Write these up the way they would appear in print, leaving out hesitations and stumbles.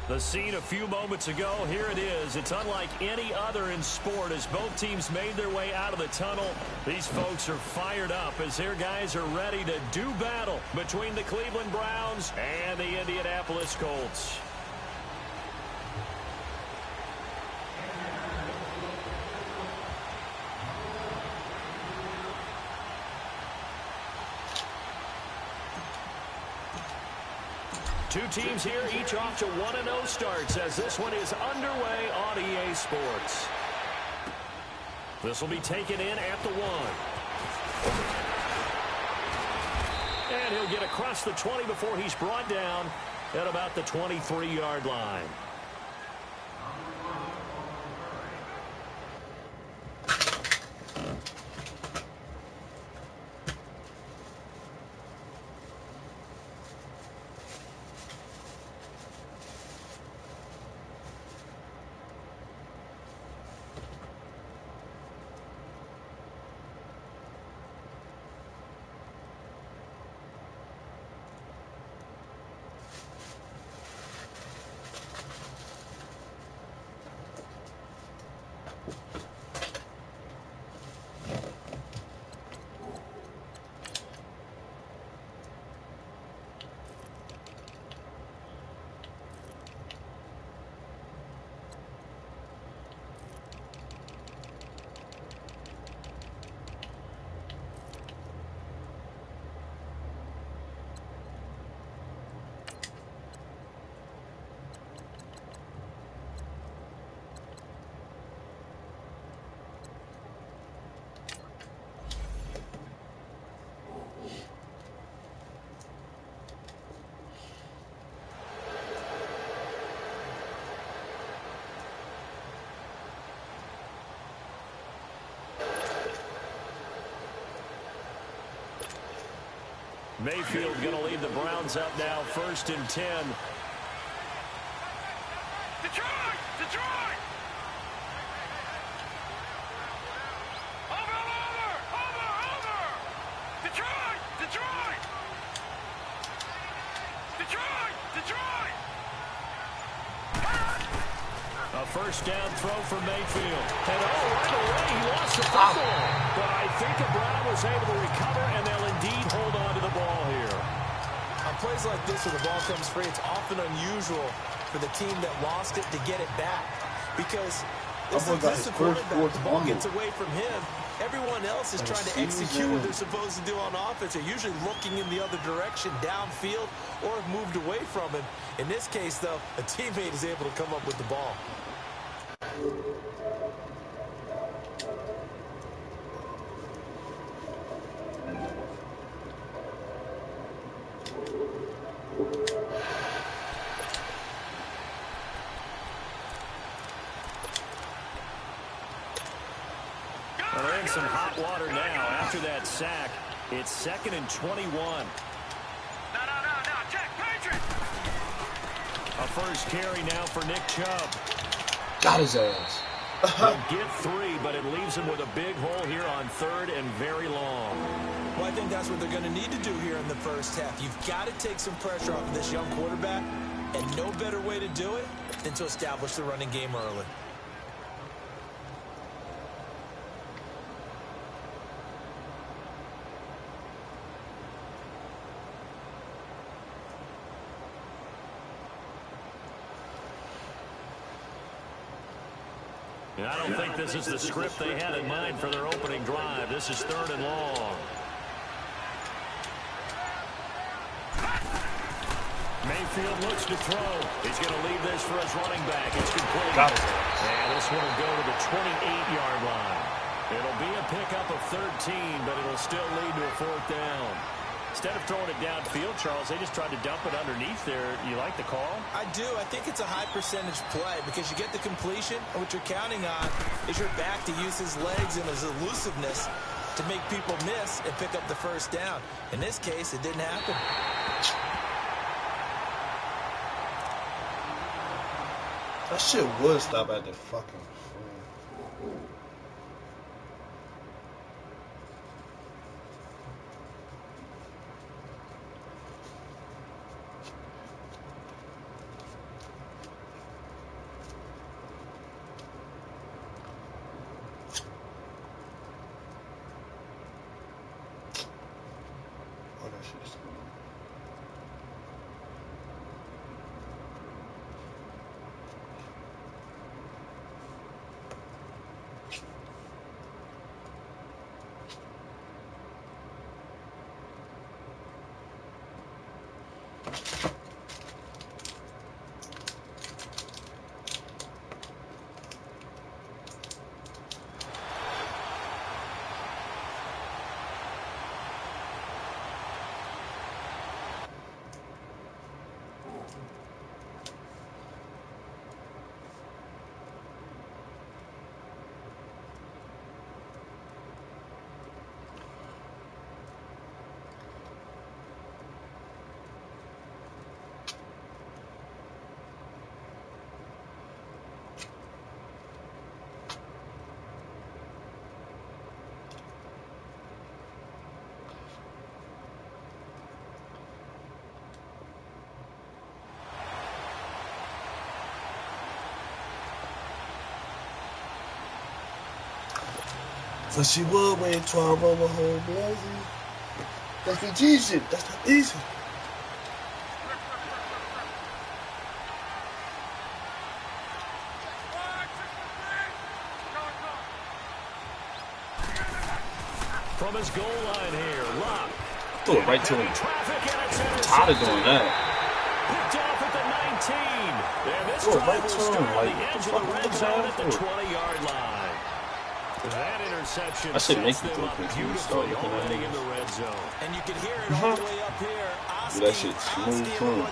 The scene a few moments ago, here it is. It's unlike any other in sport as both teams made their way out of the tunnel. These folks are fired up as their guys are ready to do battle between the Cleveland Browns and the Indianapolis Colts. Two teams here, each off to 1-0 starts as this one is underway on EA Sports. This will be taken in at the 1. And he'll get across the 20 before he's brought down at about the 23-yard line. Mayfield going to lead the Browns up now, 1st and 10. Detroit! Detroit! Over! Detroit! Detroit! Detroit! A first down throw for Mayfield. And right away he lost the football. But I think the Brown was able to recover, and they'll indeed hold on to the ball here. On plays like this where the ball comes free, it's often unusual for the team that lost it to get it back. Because this is a quarterback. The ball gets away from him. Everyone else is trying to execute what they're supposed to do on offense. They're usually looking in the other direction, downfield, or have moved away from him. In this case, though, a teammate is able to come up with the ball. They're in some hot water now after that sack. It's 2nd and 21. No, check, Patriot! A first carry now for Nick Chubb. Got his ass. He'll get 3, but it leaves him with a big hole here on 3rd and very long. Well, I think that's what they're going to need to do here in the first half. You've got to take some pressure off of this young quarterback, and no better way to do it than to establish the running game early. And I don't think this is the script they had in mind for their opening drive. This is 3rd and long. Mayfield looks to throw. He's going to leave this for his running back. It's complete. And this one will go to the 28-yard line. It'll be a pickup of 13, but it'll still lead to a 4th down. Instead of throwing it downfield, Charles, they just tried to dump it underneath there. You like the call? I do. I think it's a high percentage play because you get the completion, and what you're counting on is your back to use his legs and his elusiveness to make people miss and pick up the first down. In this case, it didn't happen. That shit would stop at the fucking shit's going on. So she would weigh 12 over whole blazing. That's the G shit. That's not easy. From his goal line here, Locke. Throw it right to him. I'm tired of doing that. Picked off at the 19. And this Throw it drive right will to start him. at Like, the what edge the of the fuck red is zone that at the for? 20-yard line. That interception I should make sets you them throw up quick. beautifully already in the red zone. And you can hear it all the way up here. Dude, that shit smooth too.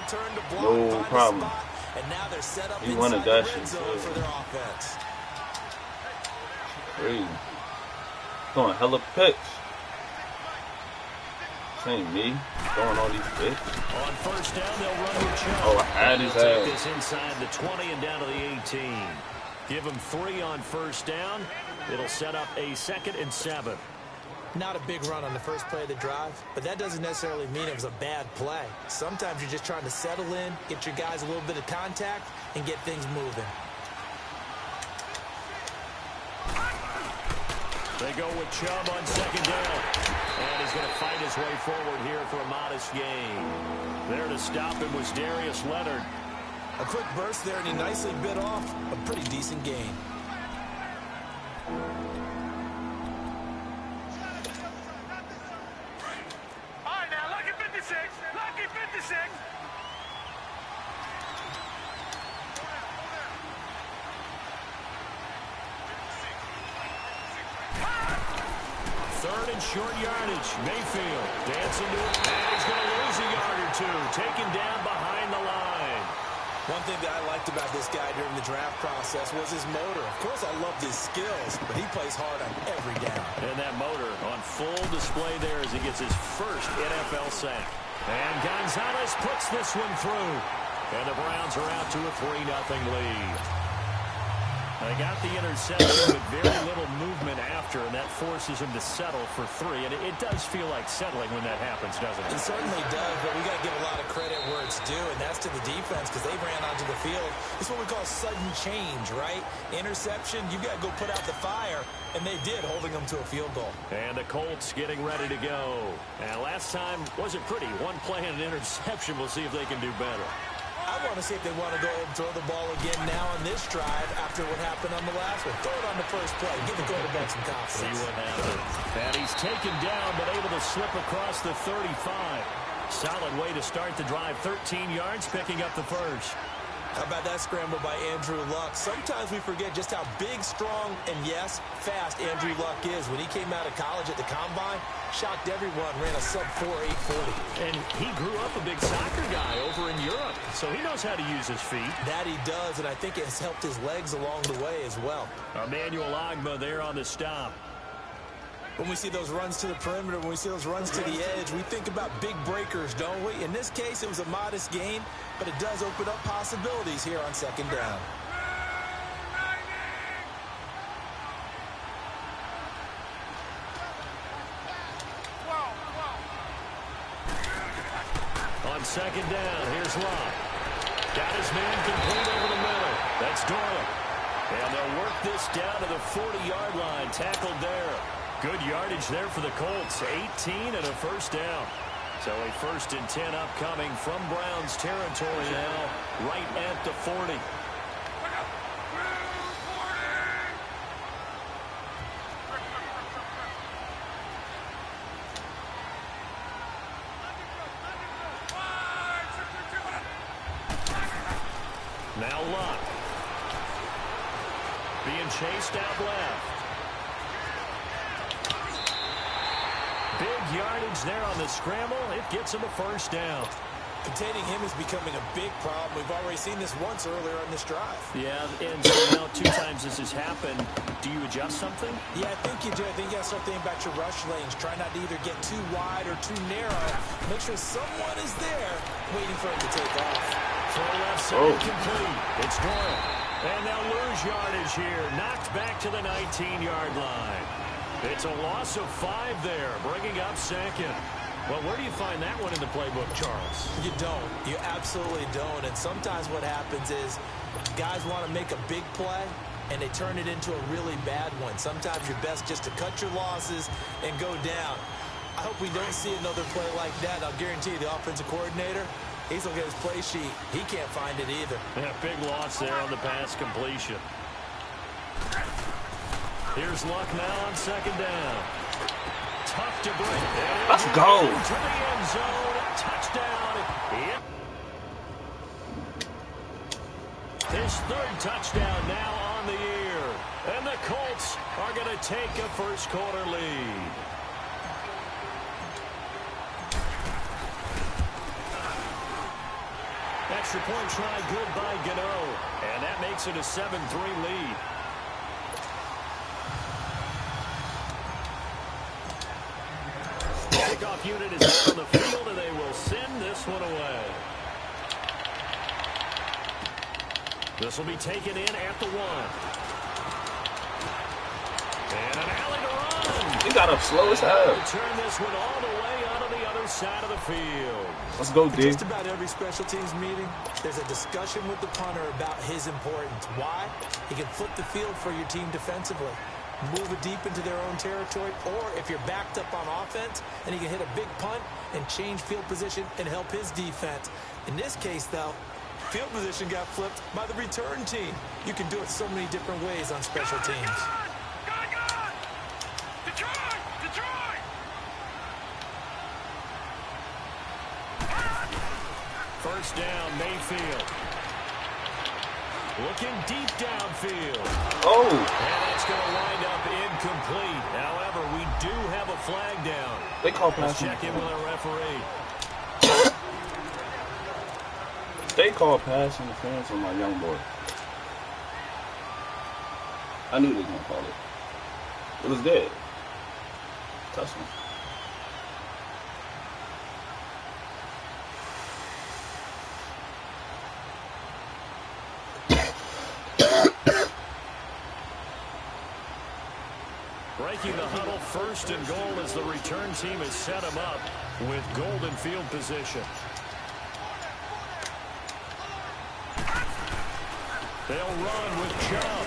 No problem. And now they're set up He inside wanted the that red shit, zone for their offense. Crazy. Throwing hella picks. This ain't me throwing all these picks. On first down, they'll run with Chubb. Oh, I had his They'll take ass. this inside the 20 and down to the 18. Give them 3 on first down. It'll set up a 2nd and 7. Not a big run on the first play of the drive, but that doesn't necessarily mean it was a bad play. Sometimes you're just trying to settle in, get your guys a little bit of contact, and get things moving. They go with Chubb on 2nd down. And he's going to fight his way forward here for a modest gain. There to stop him was Darius Leonard. A quick burst there, and he nicely bit off a pretty decent gain. All right, now, lucky 56. Lucky 56. Third and short yardage. Mayfield dancing to it. And he's going to lose a yard or two. Taken down behind the line. One thing that I liked about this guy during the draft process was his motor. Of course, I loved his skills, but he plays hard on every down. And that motor on full display there as he gets his first NFL sack. And Gonzalez puts this one through. And the Browns are out to a 3-0 lead. They got the interception with very little movement after, and that forces him to settle for 3. And it does feel like settling when that happens, doesn't it? It certainly does, but we got to give a lot of credit where it's due, and that's to the defense because they ran onto the field. It's what we call sudden change, right? Interception, you got to go put out the fire, and they did, holding them to a field goal. And the Colts getting ready to go. And last time wasn't pretty. One play and an interception. We'll see if they can do better. I want to see if they want to go and throw the ball again now on this drive after what happened on the last one. Throw it on the first play. Give the quarterback some confidence. See what happens. And he's taken down, but able to slip across the 35. Solid way to start the drive. 13 yards, picking up the first. How about that scramble by Andrew Luck? Sometimes we forget just how big, strong, and yes, fast Andrew Luck is. When he came out of college at the Combine, shocked everyone, ran a sub-4 840. And he grew up a big soccer guy over in Europe, so he knows how to use his feet. That he does, and I think it has helped his legs along the way as well. Emmanuel Ogbah there on the stop. When we see those runs to the perimeter, when we see those runs to the edge, we think about big breakers, don't we? In this case, it was a modest gain, but it does open up possibilities here on 2nd down. On 2nd down, here's Locke. Got his man complete over the middle. That's Doyle. And they'll work this down to the 40-yard line. Tackled there. Good yardage there for the Colts. 18 and a first down. So a 1st and 10 upcoming from Browns territory now, right at the 40. Now Luck. Being chased out left. Big yardage there on the scramble. It gets him a 1st down. Containing him is becoming a big problem. We've already seen this once earlier in this drive. Yeah, and so now 2 times this has happened. Do you adjust something? Yeah, I think you do. I think you got to start thinking about your rush lanes. Try not to either get too wide or too narrow. Make sure someone is there waiting for him to take off. Throw left side complete. It's Doyle. And they'll lose yardage here. Knocked back to the 19-yard line. It's a loss of 5 there, bringing up 2nd. Well, where do you find that one in the playbook, Charles? You don't. You absolutely don't. And sometimes what happens is guys want to make a big play, and they turn it into a really bad one. Sometimes you're best just to cut your losses and go down. I hope we don't see another play like that. I'll guarantee you the offensive coordinator, he's looking at his play sheet. He can't find it either. Yeah, big loss there on the pass completion. Here's Luck now on 2nd down. Tough to break. Let's go. To the end zone. Touchdown. Yep. His 3rd touchdown now on the year. And the Colts are going to take a 1st quarter lead. Extra point try good by Gano. And that makes it a 7-3 lead. Kickoff unit is out on the field, and they will send this one away. This will be taken in at the 1. And an alley to run. He got up slow as hell. Turn this one all the way onto the other side of the field. Let's go, D. Just about every special teams meeting, there's a discussion with the punter about his importance. Why? He can flip the field for your team defensively, move it deep into their own territory, or if you're backed up on offense, and he can hit a big punt and change field position and help his defense. In this case, though, field position got flipped by the return team. You can do it so many different ways on special teams. Detroit! First down, Mayfield. Looking deep downfield. Oh. And it's going to wind up incomplete. However, we do have a flag down. They call Let's pass. check in with our referee. They call pass interference on my young boy. I knew they was going to call it. It was dead. Touchdown. Breaking the huddle, 1st and goal as the return team has set him up with golden field position. They'll run with Chubb.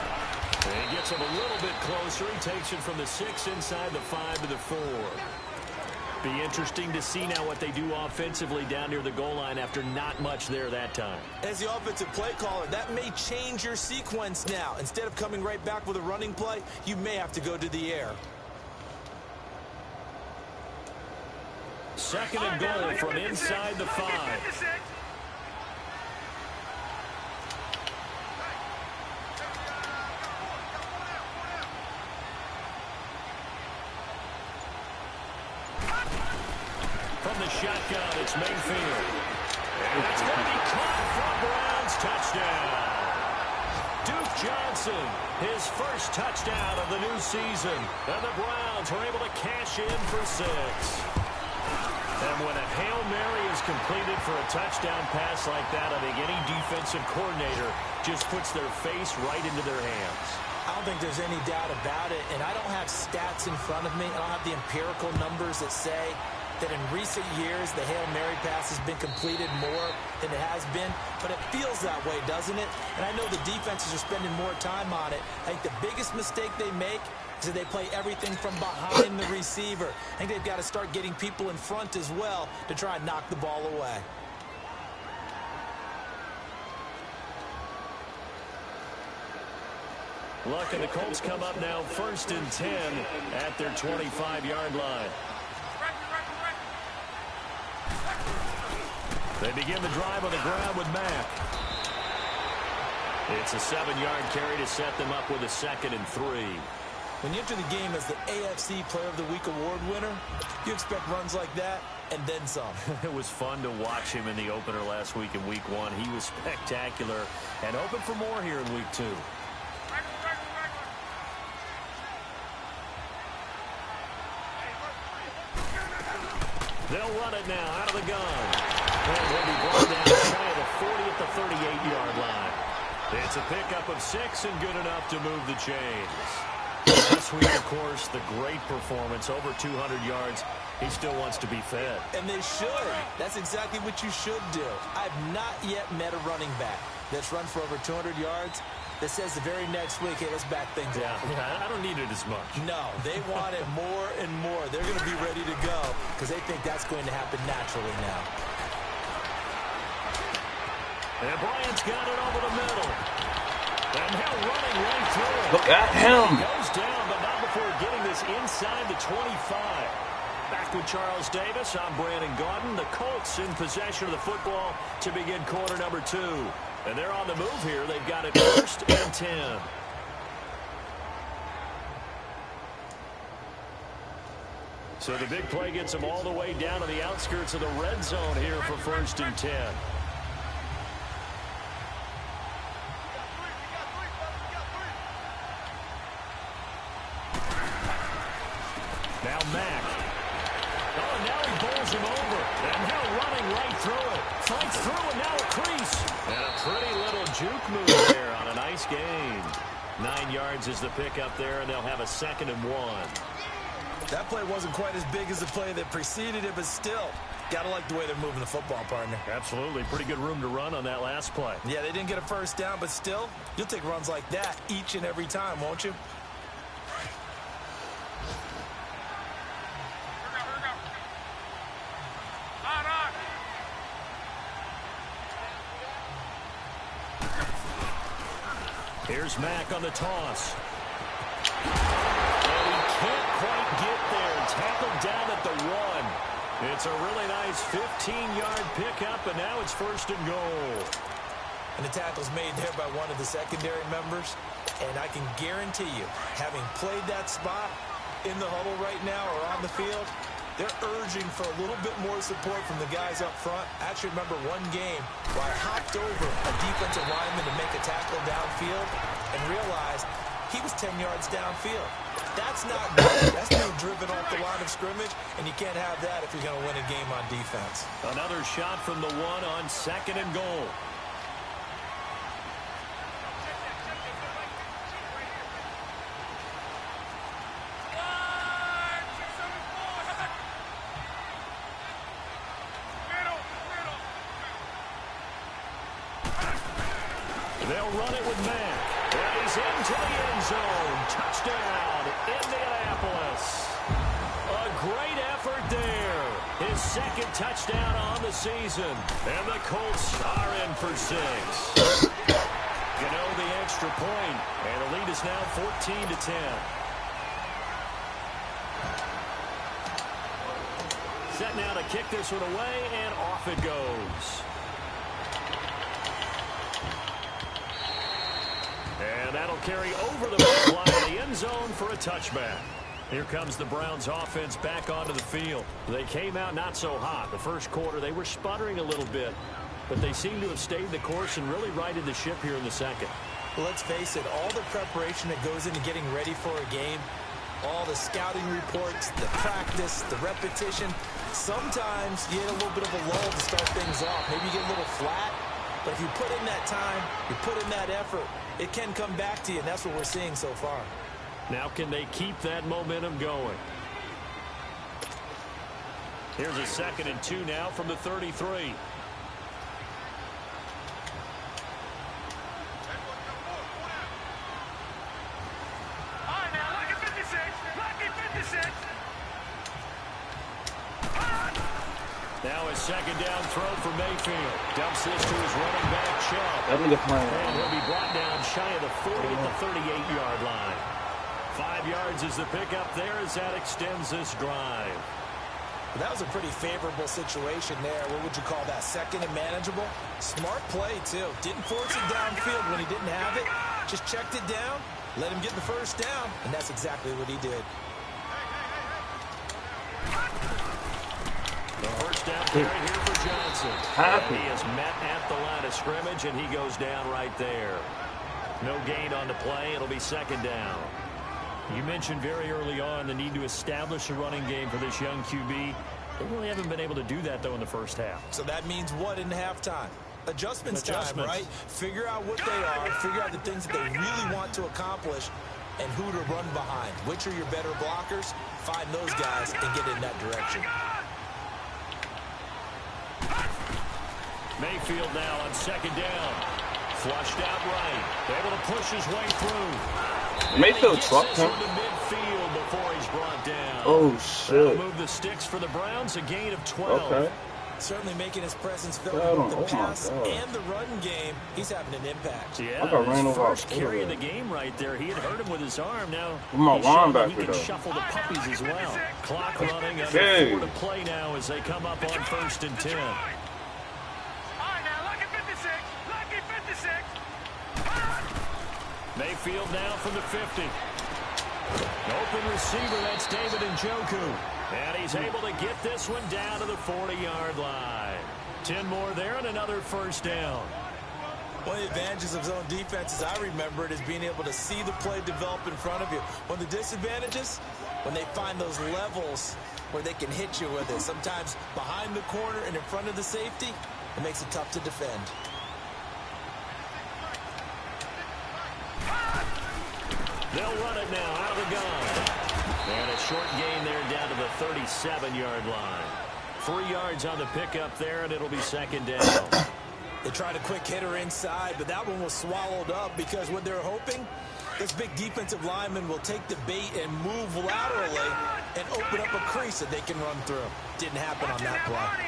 And he gets him a little bit closer. He takes it from the 6 inside the 5 to the 4. Be interesting to see now what they do offensively down near the goal line after not much there that time. As the offensive play caller, that may change your sequence now. Instead of coming right back with a running play, you may have to go to the air. 2nd and goal from inside the 5. From the shotgun, it's Mayfield. And it's going to be caught for Browns touchdown. Duke Johnson, his 1st touchdown of the new season. And the Browns were able to cash in for 6. And when a Hail Mary is completed for a touchdown pass like that, I think any defensive coordinator just puts their face right into their hands. I don't think there's any doubt about it, and I don't have stats in front of me. I don't have the empirical numbers that say that in recent years the Hail Mary pass has been completed more than it has been, but it feels that way, doesn't it? And I know the defenses are spending more time on it. I think the biggest mistake they make So they play everything from behind the receiver. I think they've got to start getting people in front as well to try and knock the ball away. Look, and the Colts come up now 1st and 10 at their 25-yard line. They begin the drive on the ground with Mack. It's a 7-yard carry to set them up with a 2nd and 3. When you enter the game as the AFC Player of the Week award winner, you expect runs like that and then some. It was fun to watch him in the opener last week in Week 1. He was spectacular and hoping for more here in Week 2. They'll run it now out of the gun. And will be brought down shy of the 40 at the 38-yard line. It's a pickup of 6 and good enough to move the chains. Last week, of course, the great performance, over 200 yards. He still wants to be fed. And they should. That's exactly what you should do. I've not yet met a running back that's run for over 200 yards that says the very next week, hey, let's back things up. Yeah, I don't need it as much. No, they want it more and more. They're going to be ready to go because they think that's going to happen naturally now. And Bryant's got it over the middle. And now running right through it. Look at him. He goes down, but not before getting this inside the 25. Back with Charles Davis, I'm Brandon Gaudin. The Colts in possession of the football to begin quarter number 2. And they're on the move here. They've got it 1st and 10. So the big play gets them all the way down to the outskirts of the red zone here for 1st and 10. Now Mack. Oh, and now he bowls him over. And now running right through it. Fights through, and now a crease. And a pretty little juke move there on a nice gain. 9 yards is the pickup there, and they'll have a 2nd and 1. That play wasn't quite as big as the play that preceded it, but still, got to like the way they're moving the football, partner. Absolutely. Pretty good room to run on that last play. Yeah, they didn't get a first down, but still, you'll take runs like that each and every time, won't you? Here's Mack on the toss. And he can't quite get there. Tackled down at the 1. It's a really nice 15-yard pickup, and now it's 1st and goal. And the tackle's made there by one of the secondary members. And I can guarantee you, having played that spot in the huddle right now or on the field, they're urging for a little bit more support from the guys up front. I actually remember one game where I hopped over a defensive lineman to make a tackle downfield and realized he was 10 yards downfield. That's not good. That's being driven off the line of scrimmage, and you can't have that if you're going to win a game on defense. Another shot from the 1 on 2nd and goal. They'll run it with Mack. And he's into the end zone. Touchdown, Indianapolis. A great effort there. His 2nd touchdown on the season. And the Colts are in for 6. You know, the extra point. And the lead is now 14-10. Set now to kick this one away, and off it goes. And that'll carry over the line of the end zone for a touchback. Here comes the Browns offense back onto the field. They came out not so hot. The first quarter, they were sputtering a little bit, but they seem to have stayed the course and really righted the ship here in the 2nd. Well, let's face it, all the preparation that goes into getting ready for a game, all the scouting reports, the practice, the repetition, sometimes you get a little bit of a lull to start things off. Maybe you get a little flat. But if you put in that time, you put in that effort, it can come back to you, and that's what we're seeing so far. Now can they keep that momentum going? Here's a 2nd and 2 now from the 33. All right, now, look at 56. a second down throw for Mayfield. Dumps this to his running back, Chubb. That nigga playing. And he'll be brought down shy of the 40 at the 38-yard line. 5 yards is the pickup there as that extends this drive. That was a pretty favorable situation there. What would you call that? Second and manageable? Smart play, too. Didn't force it downfield when he didn't have it. Just checked it down, let him get the first down, and that's exactly what he did. The first down carry here for Johnson. And he is met at the line of scrimmage, and he goes down right there. No gain on the play. It'll be second down. You mentioned very early on the need to establish a running game for this young QB. They really haven't been able to do that, though, in the first half. So that means what in halftime? Adjustments time, right? Figure out what they are, figure out the things that they really want to accomplish, and who to run behind. Which are your better blockers? Find those guys and get in that direction. Mayfield now on second down. Flushed out right. Able to push his way through. Mayfield trucked him. Midfield before he's brought down. Oh, shit. Move the sticks for the Browns, a gain of 12. Okay. Certainly making his presence felt with the pass and the run game. He's having an impact. Yeah, his first carry of the game right there. He had hurt him with his arm. Now he can shuffle the puppies as well. Clock running, under 4 to play now as they come up on 1st and 10. Mayfield now from the 50. Open receiver, that's David Njoku. And he's able to get this one down to the 40-yard line. 10 more there and another first down. One of the advantages of zone defense, as I remember it, is being able to see the play develop in front of you. One of the disadvantages, when they find those levels where they can hit you with it. Sometimes behind the corner and in front of the safety, it makes it tough to defend. They'll run it now out of the gun. And a short gain there down to the 37-yard line. 3 yards on the pickup there, and it'll be second down. They tried a quick hitter inside, but that one was swallowed up because what they're hoping, this big defensive lineman will take the bait and move laterally and open up a crease that they can run through. Didn't happen on that play.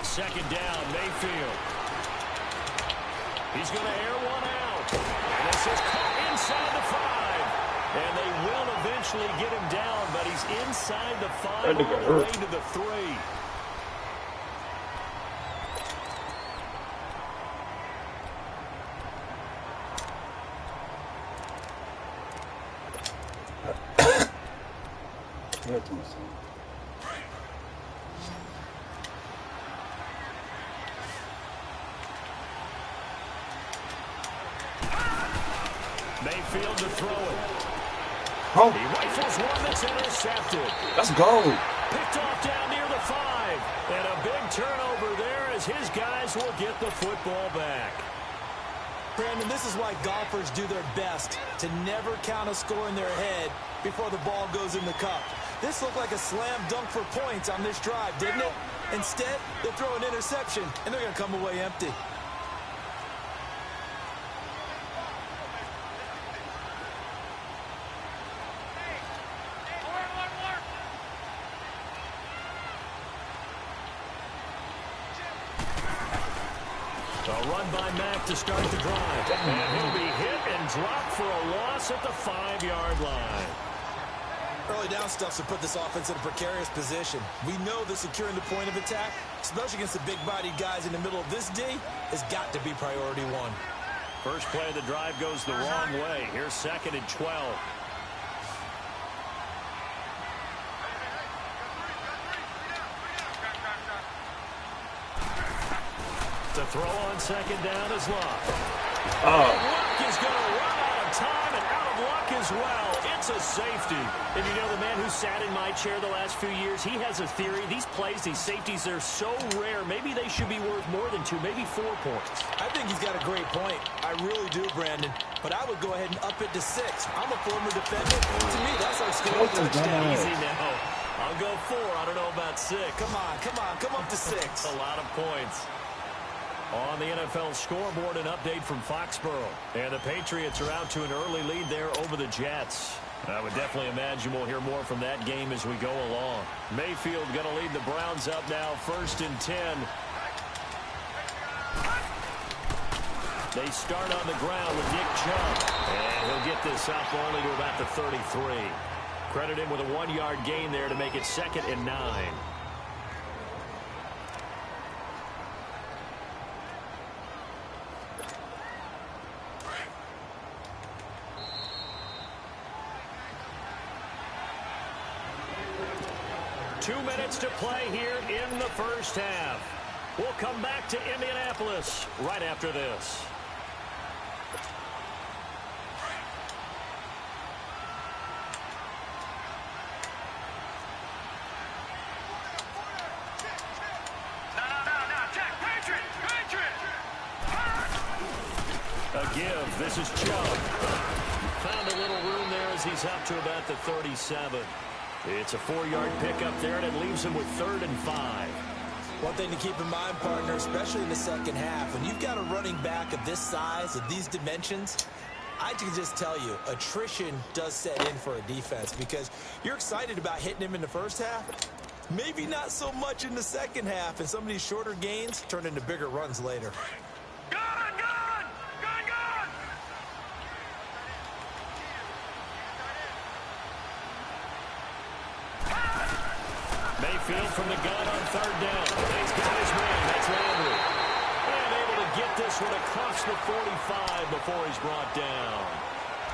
Second down, Mayfield. He's going to air one out. And this is caught inside the 5. And they will eventually get him down, but he's inside the 5 all the way to the 3. Mayfield to throw it. Oh. He rifles one that's intercepted. Let's go. Picked off down near the 5. And a big turnover there as his guys will get the football back. Brandon, this is why golfers do their best to never count a score in their head before the ball goes in the cup. This looked like a slam dunk for points on this drive, didn't it? Instead, they throw an interception, and they're going to come away empty. A run by Mack to start the drive. And he'll be hit and dropped for a loss at the 5-yard line. Early down stuff to put this offense in a precarious position. We know that securing the point of attack, especially against the big-bodied guys in the middle of this D, has got to be priority 1. First play of the drive goes the wrong way. Here's 2nd and 12. The throw on second down is Luck. Luck is going to run out of time and out of luck as well. It's a safety. And you know, the man who sat in my chair the last few years, he has a theory. These plays, these safeties, they're so rare. Maybe they should be worth more than 2, maybe 4 points. I think he's got a great point. I really do, Brandon. But I would go ahead and up it to 6. I'm a former defender. To me, that's our scoring touchdown. Easy now. I'll go 4. I don't know about 6. Come on. Come up to 6. A lot of points. On the NFL scoreboard, an update from Foxborough. And the Patriots are out to an early lead there over the Jets. I would definitely imagine we'll hear more from that game as we go along. Mayfield going to lead the Browns up now, 1st and 10. They start on the ground with Nick Chubb. And he'll get this up only to about the 33. Credit him with a 1-yard gain there to make it 2nd and 9. Two minutes to play here in the first half. We'll come back to Indianapolis right after this. A give. This is Chubb. Found a little room there as he's up to about the 37. It's a 4-yard pickup there, and it leaves him with 3rd and 5. One thing to keep in mind, partner, especially in the second half, when you've got a running back of this size, of these dimensions, I can just tell you, attrition does set in for a defense because you're excited about hitting him in the first half. Maybe not so much in the second half, and some of these shorter gains turn into bigger runs later. Mayfield from the gun on 3rd down. He's got his man. That's Landry. And able to get this one across the 45 before he's brought down.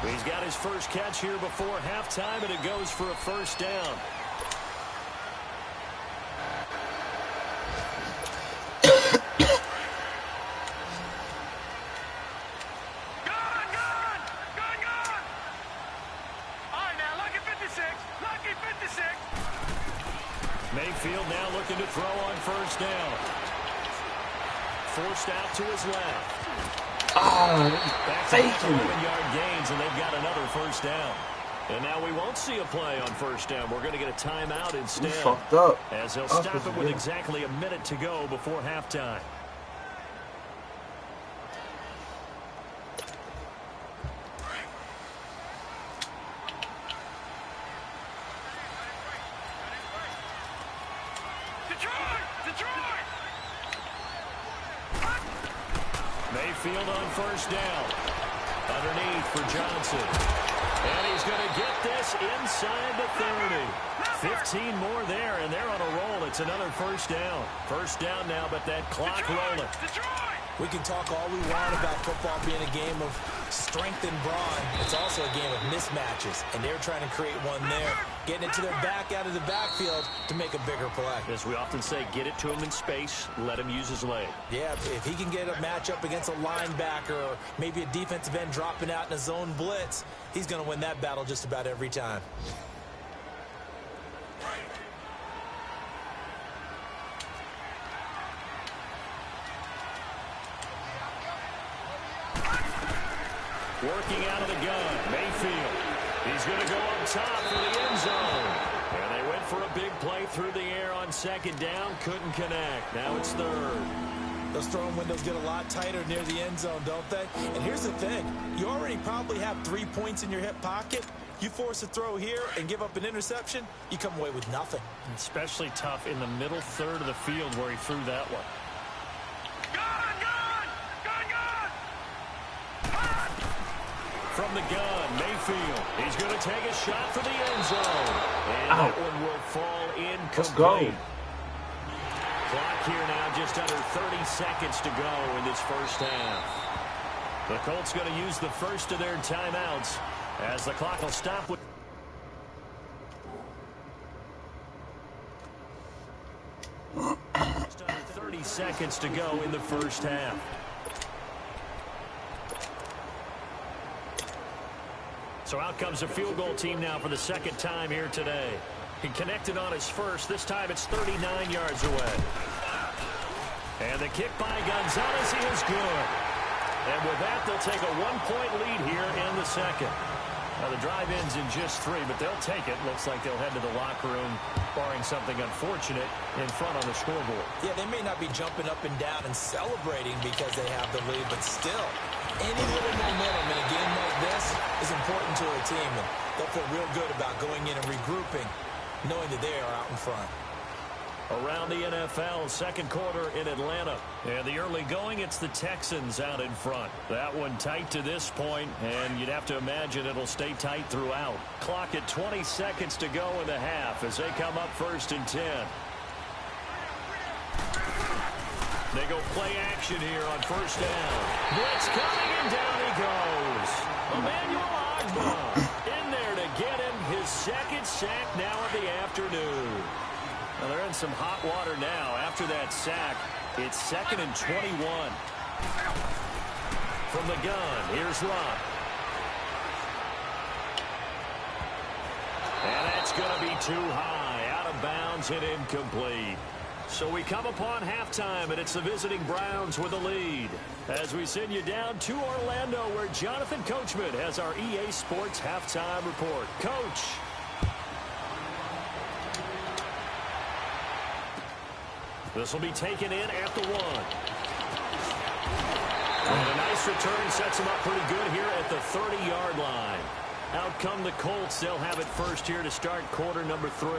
He's got his first catch here before halftime, and it goes for a 1st down. Mayfield now looking to throw on 1st down. Forced out to his left. Back to 11-yard gains, and they've got another 1st down. And now we won't see a play on 1st down. We're going to get a timeout instead. Fucked up. As they'll stop it with exactly a minute to go before halftime. Mayfield on 1st down. Underneath for Johnson. And he's going to get this inside the 30. 15 more there, and they're on a roll. It's another 1st down. 1st down now, but that clock rolling. We can talk all we want about football being a game of strength and brawn. It's also a game of mismatches, and they're trying to create one there, getting it to their back out of the backfield to make a bigger play. As we often say, get it to him in space, let him use his leg. Yeah, if he can get a matchup against a linebacker or maybe a defensive end dropping out in a zone blitz, he's going to win that battle just about every time. Working out of the gun, Mayfield. He's going to go up top for the end zone. And they went for a big play through the air on 2nd down. Couldn't connect. Now it's 3rd. Those throwing windows get a lot tighter near the end zone, don't they? And here's the thing. You already probably have 3 points in your hip pocket. You force a throw here and give up an interception, you come away with nothing. Especially tough in the middle 3rd of the field where he threw that one. From the gun, Mayfield. He's going to take a shot for the end zone. And that one will fall incomplete. Let's go. Clock here now, just under 30 seconds to go in this first half. The Colts going to use the first of their timeouts as the clock will stop with 30 seconds to go in the first half. So out comes the field goal team now for the 2nd time here today. He connected on his first. This time it's 39 yards away. And the kick by Gonzalez is good. And with that, they'll take a 1-point lead here in the 2nd. Now, the drive ends in just 3, but they'll take it. Looks like they'll head to the locker room, barring something unfortunate, in front on the scoreboard. Yeah, they may not be jumping up and down and celebrating because they have the lead, but still, any little momentum in a game like this is important to a team. And They'll feel real good about going in and regrouping, knowing that they are out in front. Around the NFL, second quarter in Atlanta. And the early going, it's the Texans out in front. That one tight to this point, and you'd have to imagine it'll stay tight throughout. Clock at 20 seconds to go in the half as they come up 1st and 10. They go play action here on 1st down. Blitz coming, and down he goes. Emmanuel Ogbah in there to get him his second sack now of the afternoon. Well, they're in some hot water now. After that sack, it's 2nd and 21. From the gun, here's Lott. And that's going to be too high. Out of bounds and incomplete. So we come upon halftime, and it's the visiting Browns with the lead. As we send you down to Orlando, where Jonathan Coachman has our EA Sports halftime report. Coach. This will be taken in at the 1. And a nice return sets him up pretty good here at the 30-yard line. Out come the Colts. They'll have it first here to start quarter number 3.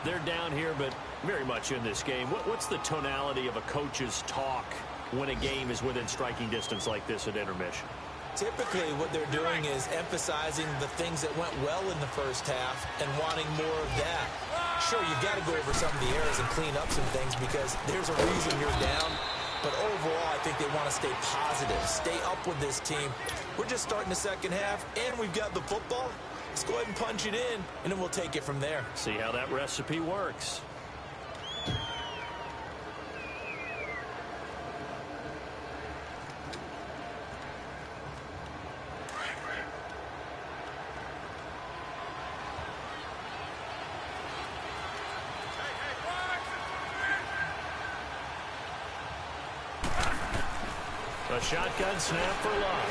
They're down here, but very much in this game. What's the tonality of a coach's talk when a game is within striking distance like this at intermission? Typically, what they're doing is emphasizing the things that went well in the first half and wanting more of that. Sure, you've got to go over some of the errors and clean up some things because there's a reason you're down. But overall, I think they want to stay positive, stay up with this team. We're just starting the second half, and we've got the football. Let's go ahead and punch it in, and then we'll take it from there. See how that recipe works. A shotgun snap for Lott.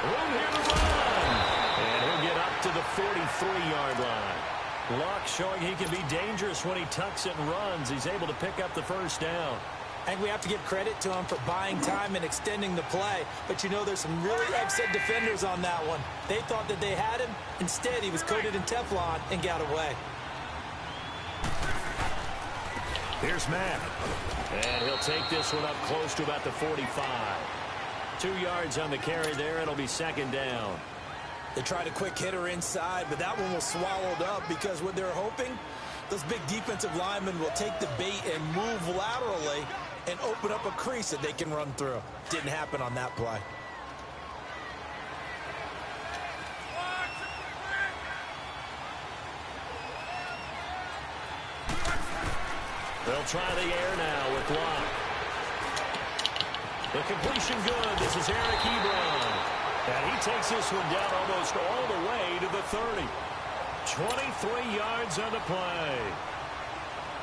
Room here to run. And he'll get up to the 43-yard line. Lott showing he can be dangerous when he tucks it and runs. He's able to pick up the first down. I think we have to give credit to him for buying time and extending the play. But, you know, there's some really upset defenders on that one. They thought that they had him. Instead, he was coated in Teflon and got away. Here's Matt. And he'll take this one up close to about the 45. 2 yards on the carry there. It'll be 2nd down. They tried a quick hitter inside, but that one was swallowed up because what they're hoping, those big defensive linemen will take the bait and move laterally and open up a crease that they can run through. Didn't happen on that play. They'll try the air now with Lott. The completion good. This is Eric Ebron. And he takes this one down almost all the way to the 30. 23 yards on the play.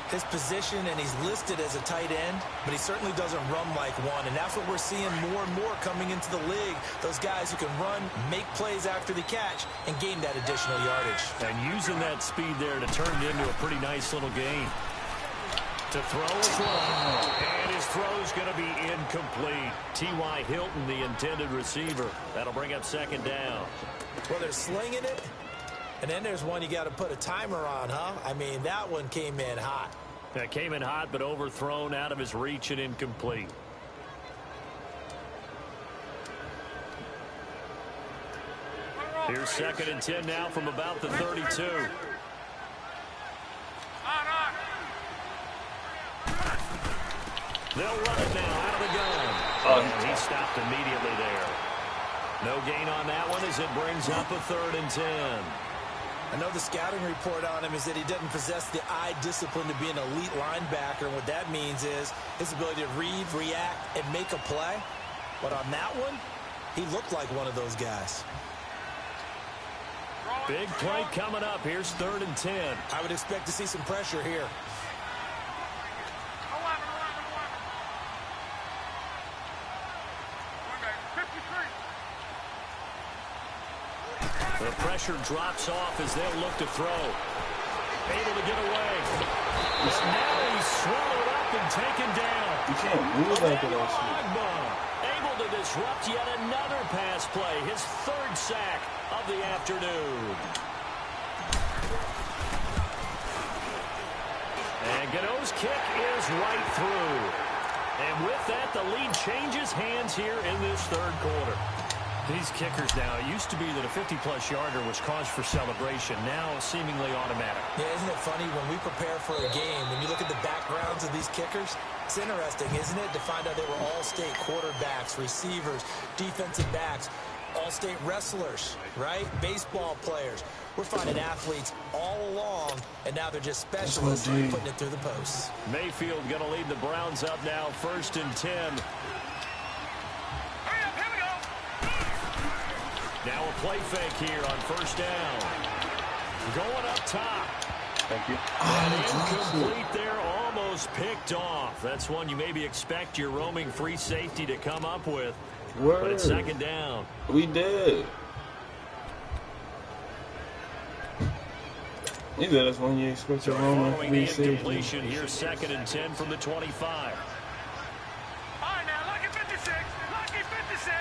His position, and he's listed as a tight end, but he certainly doesn't run like one. And that's what we're seeing more and more coming into the league. Those guys who can run, make plays after the catch, and gain that additional yardage. And using that speed there to turn it into a pretty nice little game. To throw is long, and his throw's going to be incomplete. T.Y. Hilton, the intended receiver. That'll bring up 2nd down. Well, they're slinging it, and then there's one you got to put a timer on, huh? I mean, that one came in hot. That came in hot, but overthrown out of his reach and incomplete. Here's 2nd and 10 now from about the 32. They'll run it now out of the gun. And he stopped immediately there. No gain on that one as it brings up a 3rd and 10. I know the scouting report on him is that he doesn't possess the eye discipline to be an elite linebacker. And what that means is his ability to read, react, and make a play. But on that one, he looked like one of those guys. Big play coming up. Here's 3rd and 10. I would expect to see some pressure here. The pressure drops off as they'll look to throw. Able to get away. And now he's swallowed up and taken down. You can't move after that shit. Able to disrupt yet another pass play. His 3rd sack of the afternoon. And Gano's kick is right through. And with that, the lead changes hands here in this third quarter. These kickers now, it used to be that a 50-plus yarder was cause for celebration. Now, seemingly automatic. Yeah, isn't it funny when we prepare for a game, when you look at the backgrounds of these kickers, it's interesting, isn't it, to find out they were all-state quarterbacks, receivers, defensive backs, all-state wrestlers, right? Baseball players. We're finding athletes all along, and now they're just specialists putting it through the posts. Mayfield going to lead the Browns up now, 1st and 10. Now a play fake here on 1st down. Going up top. Thank you. And incomplete there, almost picked off. That's one you maybe expect your roaming free safety to come up with. Word. But it's 2nd down. We did. Either that's when you expect your roaming free safety. Incompletion here, 2nd and 10 from the 25. All right, now, lucky 56. Lucky 56.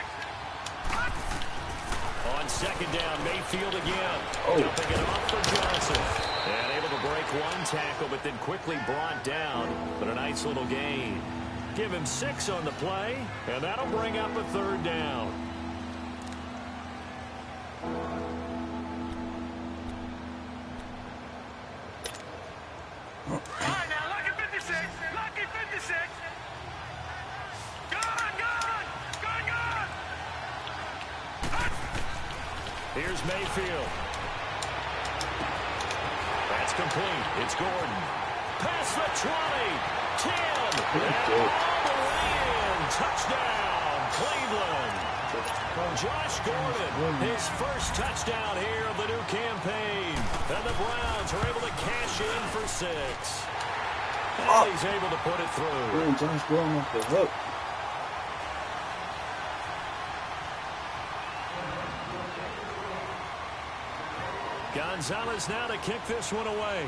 On 2nd down, Mayfield again. Oh. Dumping it off for Johnson. And able to break one tackle, but then quickly brought down. But a nice little gain. Give him 6 on the play, and that'll bring up a 3rd down. All right, now, lucky 56. Lucky 56. Gone, gone. Gone, gone. Here's Mayfield. That's complete. It's Gordon. Past the 20. 10. And all the way in. Touchdown, Cleveland. Josh Gordon, his first touchdown here of the new campaign. And the Browns are able to cash in for 6. And he's able to put it through. Josh Gordon off the hook. Gonzalez now to kick this one away.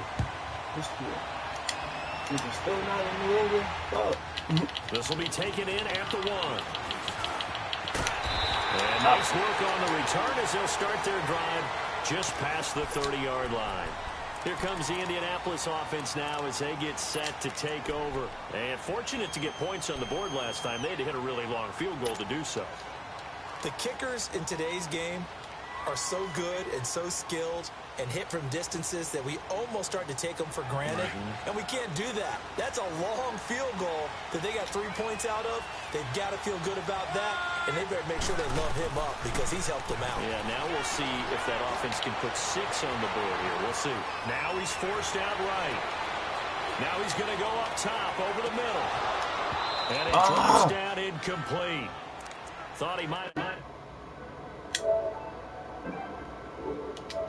Still not in the over. Oh. This will be taken in at the 1. And nice work on the return as they'll start their drive just past the 30-yard line. Here comes the Indianapolis offense now as they get set to take over. And fortunate to get points on the board last time. They had to hit a really long field goal to do so. The kickers in today's game are so good and so skilled and hit from distances that we almost start to take them for granted. And we can't do that. That's a long field goal that they got 3 points out of. They've got to feel good about that, and they better make sure they love him up because he's helped them out. Yeah, now we'll see if that offense can put 6 on the board here. We'll see. Now he's forced out right. Now he's going to go up top over the middle. And it drops down incomplete. Thought he might.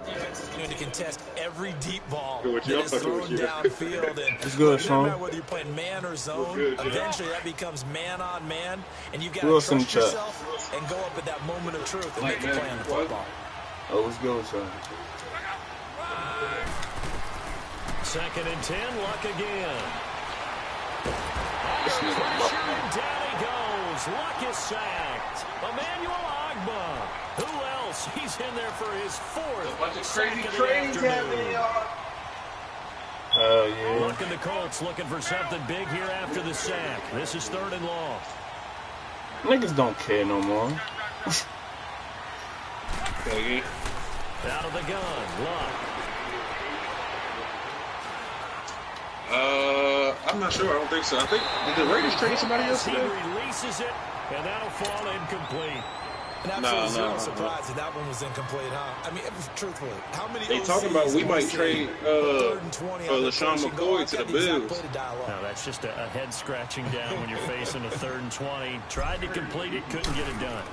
Defense is going to contest every deep ball Good with that you. is thrown downfield. And it's good, no Sean. matter whether you're playing man or zone, good, eventually that becomes man on man, and you've got to Wilson trust check. yourself and go up at that moment of truth and make a play on the football. Oh, let's go, Sean. 2nd and 10, Luck again. This nigga Luck. Pressure, down he goes. Luck is sacked. Emmanuel Agba. Who else? He's in there for his 4th. Bunch of sack crazy of the trades afternoon. happening, y'all. Hell yeah. Luck and the Colts looking for something big here after the sack. This is 3rd and long. Niggas don't care no more. Okay. Out of the gun, Luck. I'm not sure. I don't think so. I think did the Raiders trade somebody else He today? releases it, and that'll fall incomplete. And absolutely zero surprise that one was incomplete, huh? I mean, truthfully, how many They OCs talking about we have might seen trade 3rd and 20 on the LaShawn push and McCoy go? I've to got the the exact Bills. play to dial up. No, that's just a head scratching down when you're facing a 3rd and 20. Tried to complete it, couldn't get it done.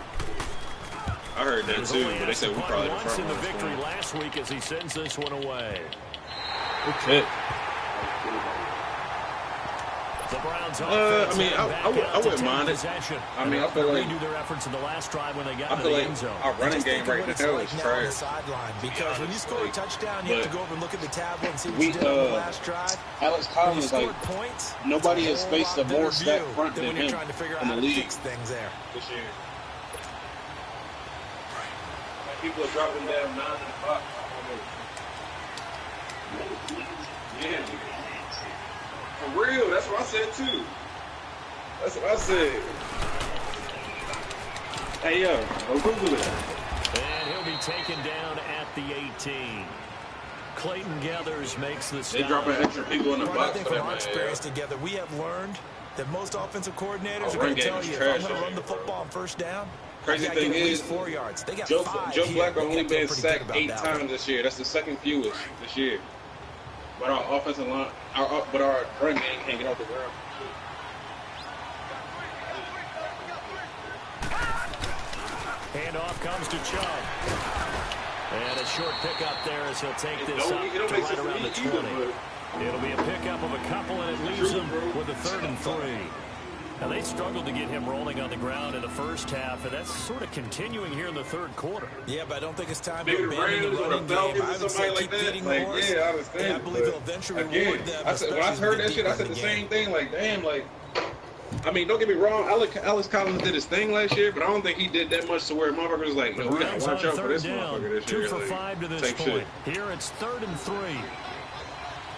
I heard that too, but they said we probably the once front in the runners for victory him. last week as he sends this one away. Okay. The Browns I mean, I wouldn't mind it. I mean, I feel like redo their efforts in the last drive when they got I into feel the like end zone. our running Just game think of right what it's now like is now on the trash. sideline, because when you score a touchdown, you have to go over and look at the tablet and see what We, you did on the last drive. Alex When you Collins, scored like, points, nobody it's has whole faced lot a more better stacked view front than than when you're him trying to figure out in how the to league fix things there. this year. People are dropping down 9 in the box. Yeah. For real, that's what I said too. That's what I said. Hey, yo, go Google it. And he'll be taken down at the 18. Clayton Gathers makes the stop. They dropping extra people in the I box think for from that our experience man. together, we have learned that most offensive coordinators are Run going to game tell is you, if trash I'm going to on run the here, bro. football on first down, Crazy I got to thing get at least is, 4 yards. They got Joe 5 Joe here. Flacco only They been feel pretty sacked good about 8 that times one. this year. That's the second fewest this year. But our offensive line, but our run game can't get off the ground. Handoff comes to Chubb. And a short pickup there as he'll take this up It don't to make right sense to around me the either, 20. but It'll be a pickup of a couple, and it leaves him with a 3rd and 3. Now, they struggled to get him rolling on the ground in the first half, and that's sort of continuing here in the 3rd quarter. Yeah, but I don't think it's time to maybe the abandon Rams the or running the game. Falcons I or would say somebody keep like that. feeding the Like, horse. yeah, I And understand. I believe they'll eventually Again, reward them, I said, when I especially heard as that we shit, get I said deeper the in same thing. Like, damn, like, I mean, don't get me wrong, Alex Collins did his thing last year, but I don't think he did that much to where motherfuckers was like, yo, we gotta watch out for this motherfucker this year. 2 for like, 5 to this type point. shit. Here it's 3rd and 3.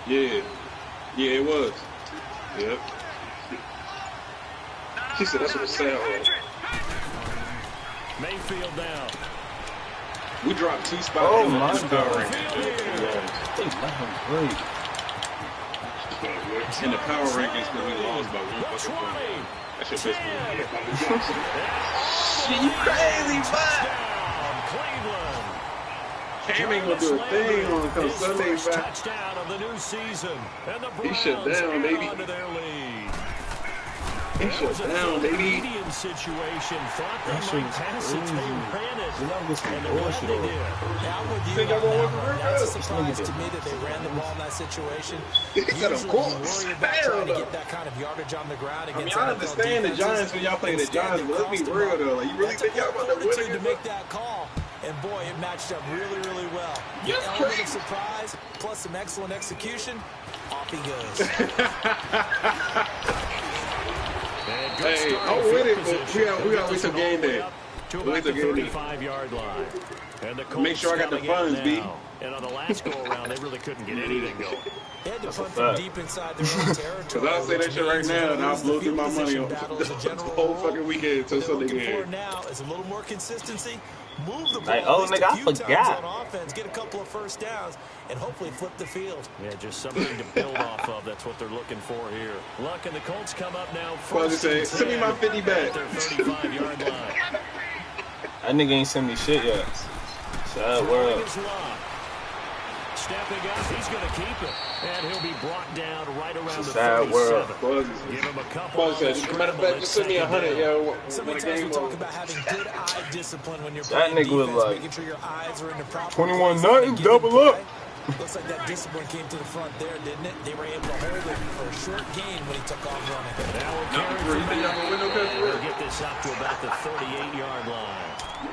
Yeah. Yeah, it was. Yep. She said that's what it sounded like. Mayfield down. We dropped 2 spots Oh in my the power God. rankings. They let him break. In the power rankings, because we lost by 1 fucking point. That shit pissed me off. Shit, you crazy, bud. Cleveland. Cam ain't gonna do a thing on come Sunday, First back. touchdown of the new season. And the He shut Browns down, add baby. on to their lead. He shut down, baby. Medium situation. Thought they That shit might was pass it. crazy. They ran it. You gotta get some And they're glad bullshit they on. did. Yeah, I'm with you Think on I'm gonna that win the one. World That's a Cup? surprise to me that they ran the ball in that situation. He said, of Usually course. you worry about Hell trying to no. get that kind of yardage on the ground I mean, against I NFL understand the defenses. Giants when y'all play the Instead, Giants, they but let's be crossed them real up. though. Like, you really That's think y'all about to win fortitude to against make them? that call. And boy, it matched up really, really well. The Yes, element crazy. of surprise plus some excellent execution. Off he goes. And good Hey, start I'm in with field it, but position. we gotta They'll get wait this till one all game the way day. up to Wait about till the game day. 35-yard line. And the Make sure I got the Colts funds, coming B. in now. And on the last go-around, they really couldn't get anything going. They had to That's a punt from fact. deep inside their own territory. Because I'll say that shit right which now, means and I'll lose the blow through field my money position on battle the as a general whole rule. fucking weekend What till they're Sunday looking for game. now is a little more consistency. Move the ball Like, at oh, least nigga, a I few times forgot. on offense, get a couple of first downs, and hopefully flip the field. Yeah, just something to build off of. That's what they're looking for here. Luck and the Colts come up now. Well, First they and say, send me 10 my 50 at back. their 35-yard line. That nigga ain't send me shit yet. Sad Throwing world. is Luck. Stepping up, he's going to keep it. And he'll be brought down right around the Sad 37. world. Give him a couple Buzz on said, the as a matter of scramble. fact, It's just send me 100, second down. yo. When So many the times we game talk over. about having good eye discipline when you're That playing nigga was defense, like, making sure your eyes are in the proper 21 place nothing, on a given double play. up. Looks like that discipline came to the front there, didn't it? They were able to hold it for a short gain when he took off running. Now we'll Not carry before you from think y'all gonna win no there. cup We'll get this up to about the 38-yard line.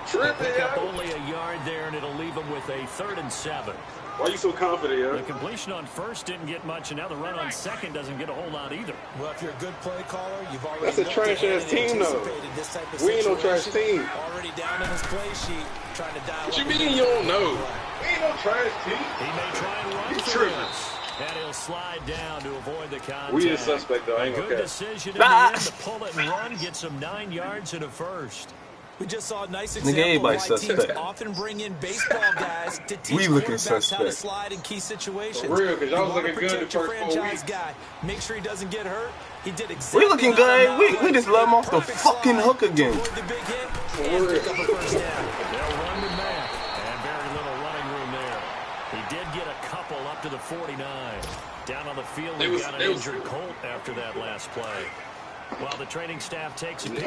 Tripping, Pick up yo. only a yard there, and it'll leave them with a 3rd and 7. Why you so confident, yo? The completion on first didn't get much, and now the run on second doesn't get a whole lot either. Well, if you're a good play caller, you've already That's a looked trash ahead ass and team, though. anticipated this type of We ain't no trash situation. team. Already down in his play sheet, trying to dial What you up mean his you don't play. know? We ain't no trash team. He may try and run You for tripping. this. And he'll slide down to avoid the contact. We a suspect, though. I ain't gonna Good care. decision in the end to pull it and run, get some 9 yards and a first. We just saw a nice Nigga, example everybody of why teams suspect. often bring in baseball guys to teach We looking quarterbacks how to suspect. slide in key situations. For real, 'cause y'all You was wanna looking good the protect your first 4 franchise weeks. guy. Make sure he doesn't get hurt. He did exactly We looking that good. on that We play. just let him off the Perfect fucking slide hook to again. avoid the big hit For and real. pick up a first down. They'll run with Mack. And very little running room there. He did get a couple up to the 49. Down on the field, we got an injured Colt after that last play. While the training staff takes a peek,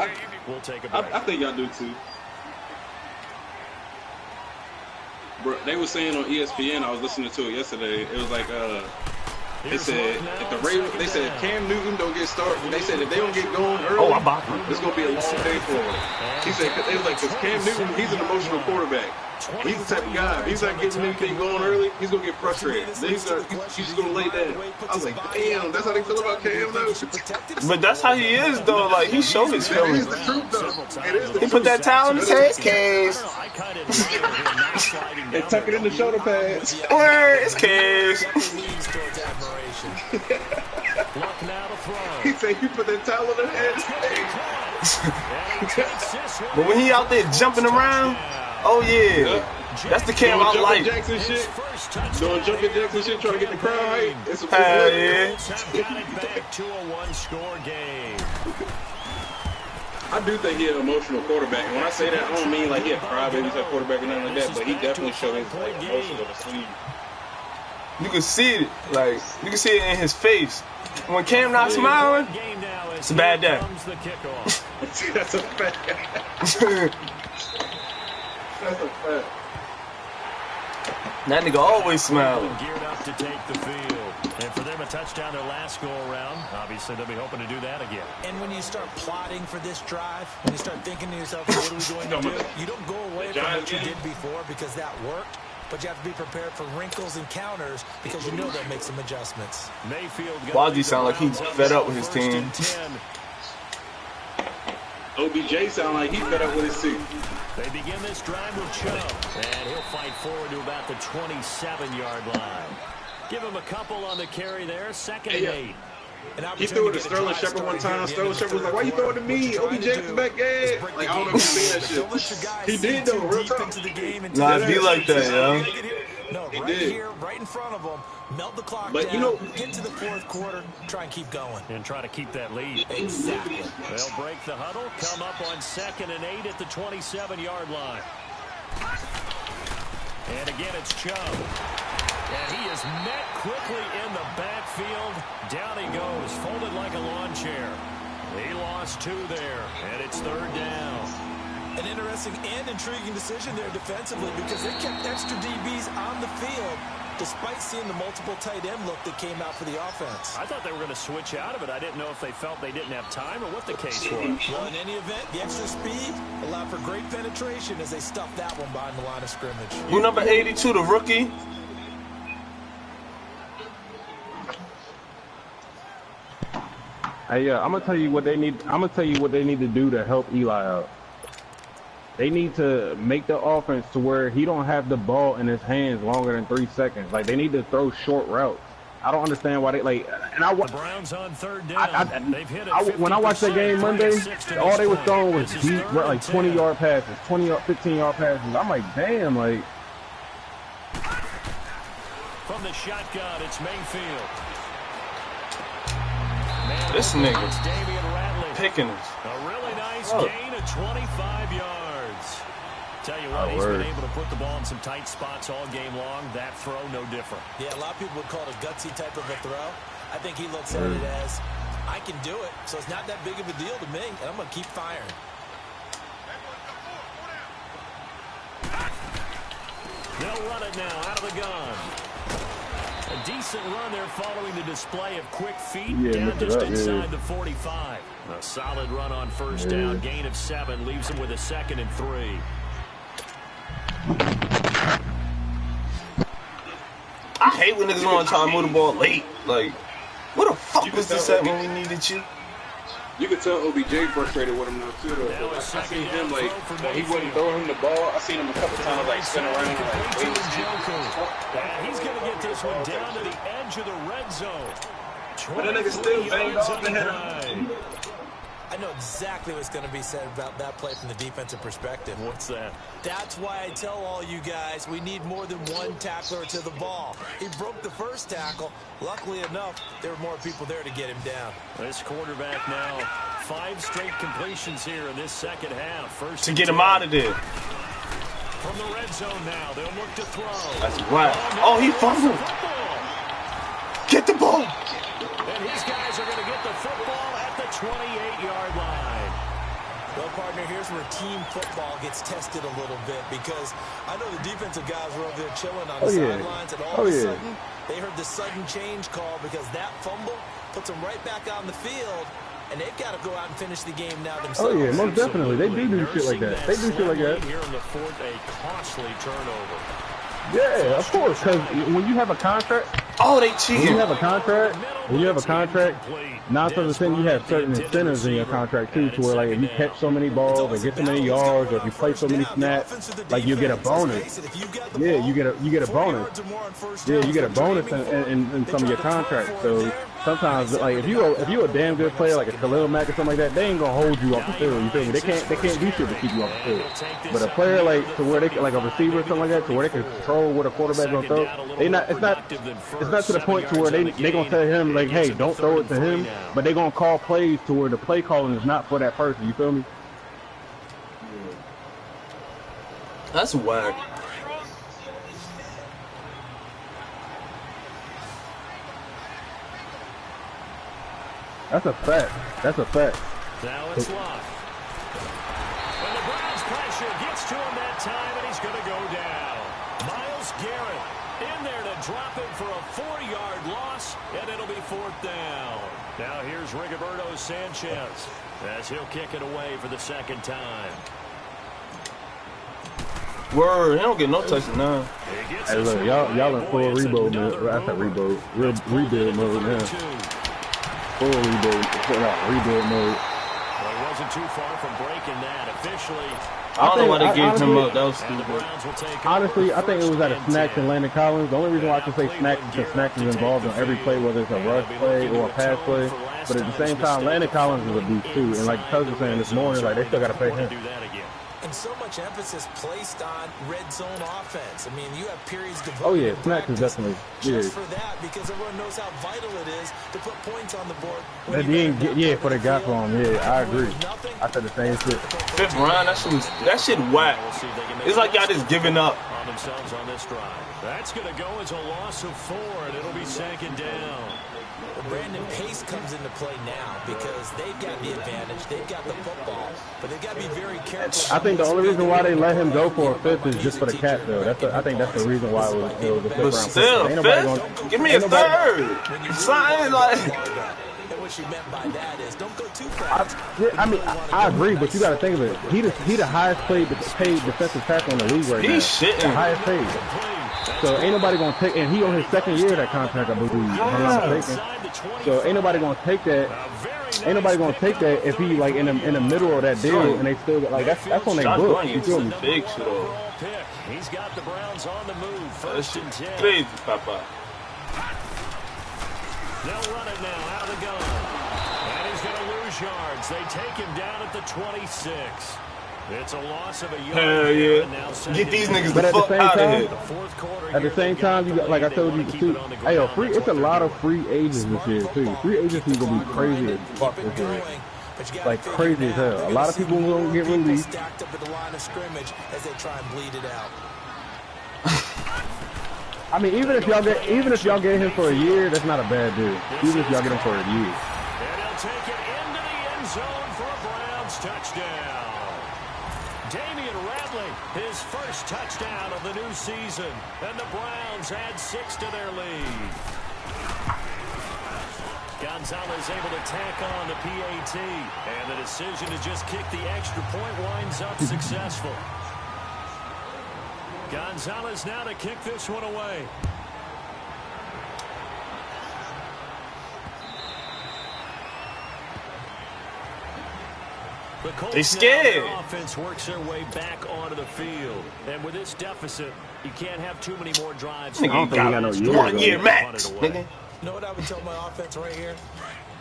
we'll take a break. I think y'all do too. Bro, they were saying on ESPN, I was listening to it yesterday. It was like, they said if the Ravens, they said Cam Newton don't get started. They said if they don't get going early, Oh, I bought him. it's gonna be a long day for him. He said it was like because Cam Newton, he's an emotional quarterback. He's the type of guy. If he's not getting anything going early, he's gonna get frustrated. Then he's just gonna lay down. I was like, damn, that's how they feel about Cam though. But that's how he is, though. Like, he showed his It is feelings. the truth though. It is the He truth. put that towel in his head case. I kind of admire him not sliding They down tuck it there. in the shoulder pads. Where is case? Definitely leans towards admiration. Luck He said you put that towel on the head. But when he out there jumping around, oh yeah, that's the Cam I like. Jackson shit. Doing jumping Jackson shit, trying to get the crowd hype. It's a yeah. Back to a one-score game. I do think he's an emotional quarterback. And when I say that, I don't mean like he a crybaby type quarterback or nothing like that, but he definitely showed his like, emotions on the sleeve. You can see it, like you can see it in his face. When Cam not smiling, it's a bad day. That's a fact. That's a fact. That nigga always smiling. Geared up to take the field. And for them, a touchdown their last go-around. Obviously, they'll be hoping to do that again. And when you start plotting for this drive, when you start thinking to yourself, what are we going to do? You don't go away from what you did before because that worked. But you have to be prepared for wrinkles and counters because you know they'll make some adjustments. Mayfield Wajdy sound like he's fed up with his team. OBJ sound like he's fed up with his team. They begin this drive with Chubb, and he'll fight forward to about the 27-yard line. Give him a couple on the carry there, second and 8. He threw it to Sterling Shepard one time. Sterling Shepard was like, why you throw it to me? OBJ is back there. Like, I don't know if you seen that shit. He did, though, real talk. Nah, it be like that, yo. No, right here, right in front of them, melt the clock down, you know, get to the fourth quarter, try and keep going. And try to keep that lead. Exactly. They'll break the huddle, come up on second and 8 at the 27-yard line. And again, it's Chubb. And he is met quickly in the backfield. Down he goes, folded like a lawn chair. He lost 2 there, and it's third down. An interesting and intriguing decision there defensively because they kept extra DBs on the field despite seeing the multiple tight end look that came out for the offense. I thought they were going to switch out of it. I didn't know if they felt they didn't have time or what the case was. Well, in any event, the extra speed allowed for great penetration as they stuffed that one behind the line of scrimmage. Who number 82, the rookie? Hey, I'm gonna tell you what they need. I'm gonna tell you what they need to do to help Eli out. They need to make the offense to where he don't have the ball in his hands longer than 3 seconds. Like they need to throw short routes. I don't understand why they like. And the Browns on third down. They've hit it when I watched that game Monday, all they was throwing was deep, like 20-yard passes, 15-yard passes. I'm like, damn, like. From the shotgun, it's Mayfield. This nigga picking us. A really nice gain of 25 yards. Tell you what, he's been able to put the ball in some tight spots all game long. That throw, no different. Yeah, a lot of people would call it a gutsy type of a throw. I think he looks at it as, I can do it, so it's not that big of a deal to me, and I'm going to keep firing. They'll run it now out of the gun. A decent run there following the display of quick feet down just inside the 45. A solid run on first down. Gain of 7 leaves him with a 2nd and 3. I hate when niggas want to try to move the ball late. Like, what the fuck was this at when we needed you? You could tell OBJ frustrated with him now too. Though. I seen him like he wouldn't throw him the ball. I seen him a couple times like spin around like wait. And he's gonna get this one down to the edge of the red zone. But that nigga still banged off the head. I know exactly what's going to be said about that play from the defensive perspective. What's that? That's why I tell all you guys we need more than one tackler to the ball. He broke the first tackle. Luckily enough, there were more people there to get him down. This quarterback now, 5 straight completions here in this second half. First to get him out of there. From the red zone now, they'll look to throw. That's right. Oh, he fumbled. Get the ball. And his guys are going to get the football at the 28-yard line. Well, partner, here's where team football gets tested a little bit because I know the defensive guys were over there chilling on the sidelines, and all of a sudden, they heard the sudden change call because that fumble puts them right back on the field, and they've got to go out and finish the game now themselves. Oh, yeah, most definitely. They do shit like that. They do shit like that. Here in the fourth, a costly turnover. Yeah, of course, because when you have a contract, they cheating. When you have a contract, 9 times out of 10 you have certain incentives in your contract too, to where like if you catch so many balls or get so many yards or if you play so many snaps, like you get a bonus. Yeah, you get a bonus. Yeah, you get a bonus in some of your contracts. So sometimes like if you a damn good player like a Khalil Mack or something like that, they ain't gonna hold you off the field. You feel me? They can't do shit to keep you off the field. But a player like to where they like a receiver or something like that, to where they can control what a quarterback gonna throw. It's not to the point to where they gonna tell him like, hey, don't throw it to him, but they gonna call plays to where the play calling is not for that person. You feel me? That's whack. That's a fact. That's a fact. Now it's Love. And the Browns pressure gets to him that time, and he's going to go down. Myles Garrett in there to drop it for a 4-yard loss, and it'll be 4th down. Now here's Rigoberto Sanchez as he'll kick it away for the 2nd time. Word, he don't get no touchdown now. Hey, look, y'all in full rebuild mode. I said rebuild mode now. Full rebuild mode. Well, he wasn't too far from breaking that officially. I don't know why they gave him up. That was stupid. Honestly, I think it was at a Snacks and Landon Collins. The only reason why I can say Snacks is because Snacks is involved in every play, whether it's a rush play or a pass play. But at the same time, Landon Collins is a beast too. And like Coach was saying this morning, like they still got to pay him. And so much emphasis placed on red zone offense. I mean, you have periods devoted. Oh yeah, Snacks is definitely just for that, because everyone knows how vital it is to put points on the board. For the gap on him. Yeah, I agree. I said the same shit. 5th round, that shit whack. It's like y'all just giving up. On themselves on this drive. That's going to go as a loss of 4, and it'll be 2nd down. Brandon Pace comes into play now because they've got the advantage. They've got the football, but they've got to be very careful. I think the only reason why they let him go for a 5th is just for the cap, though. I think that's the reason why it was a 5th round. But still, 5th? Give me a 3rd. Something like. And what she meant by that is don't go too fast. I agree, but you got to think of it. He the highest paid defensive tackle in the league right now. He's shitting. The highest paid. So ain't nobody gonna take, and he on his 2nd year of that contract, I believe. If I'm not mistaken. So ain't nobody gonna take that. Ain't nobody gonna take that if he like in the middle of that deal, and they still got like that's on their book. You feel me? Big shit. He's got the Browns on the move. 1st and 10. Crazy, Papa. They'll run it now out of the gun, and he's gonna lose yards. They take him down at the 26. It's a loss of a yard. Hell yeah. Get these niggas the fuck out of here. At the same time, you got, like I told you, hey, it's a lot of free agents this year, too. Free agency is going to be crazy as fuck this year. Like, crazy as hell. A lot of people will get released. Stacked up at the line of scrimmage as they try and bleed it out. I mean, even if y'all get him for a year, that's not a bad deal. Even if y'all get him for a year. And he'll take it into the end zone for a Browns touchdown. Damian Radley, his first touchdown of the new season, and the Browns add 6 to their lead. Gonzalez able to tack on the PAT, and the decision to just kick the extra point winds up successful. Gonzalez now to kick this one away. They scared. Their offense works their way back onto the field, and with this deficit, you can't have too many more drives. I don't think he got no years. 1 year max. You know what I would tell my offense right here?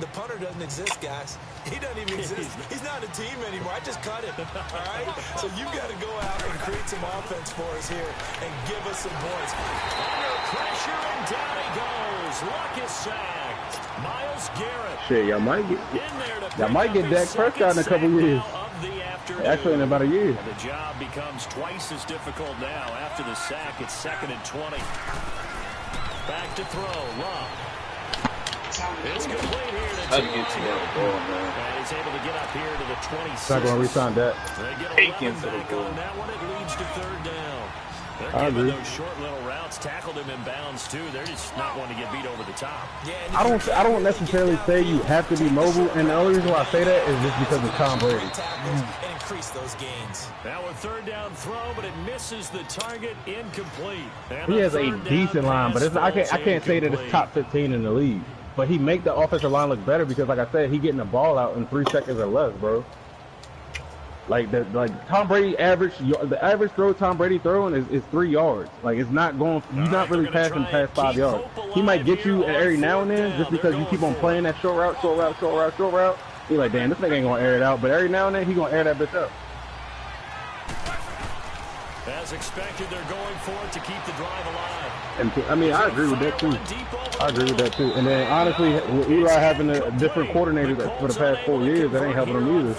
The punter doesn't exist, guys. He doesn't even exist. He's not a team anymore. I just cut him. All right? So you got to go out and create some offense for us here and give us some points. Under pressure, and down he goes. Luck is sacked. Myles Garrett. Shit, y'all might get Dak Prescott in a couple years. Actually, in about a year. And the job becomes twice as difficult now. After the sack, it's 2nd and 20. Back to throw. Love. It's complete here to I'd get to that ball, man. And he's able to get up here to the 26. Not going to resign that. They get Taking 11 to the back ball. on that one. It leads to 3rd down. They're I giving agree. those short little routes, tackled him in bounds too. They're just not wanting to get beat over the top. Yeah, I don't necessarily say you have to be mobile, and the only reason why I say that is just because of Tom Brady. and increase those gains. Now a 3rd down throw, but it misses the target, incomplete. And He the has a 3rd down decent line, but pass I can't falls say that it's incomplete. top 15 in the league. But he make the offensive line look better because, like I said, he getting the ball out in 3 seconds or less, bro. Like Tom Brady the average throw Tom Brady throwing is 3 yards. Like it's not going. You're not really passing past 5 yards. He might get you every now and then just because you keep on playing that short route. You're like, damn, this nigga ain't gonna air it out. But every now and then he gonna air that bitch up. As expected, they're going for it to keep the drive alive. And I mean, I agree with that too. And then honestly, with Eli having a different coordinator for the past 4 years, that ain't helping him either.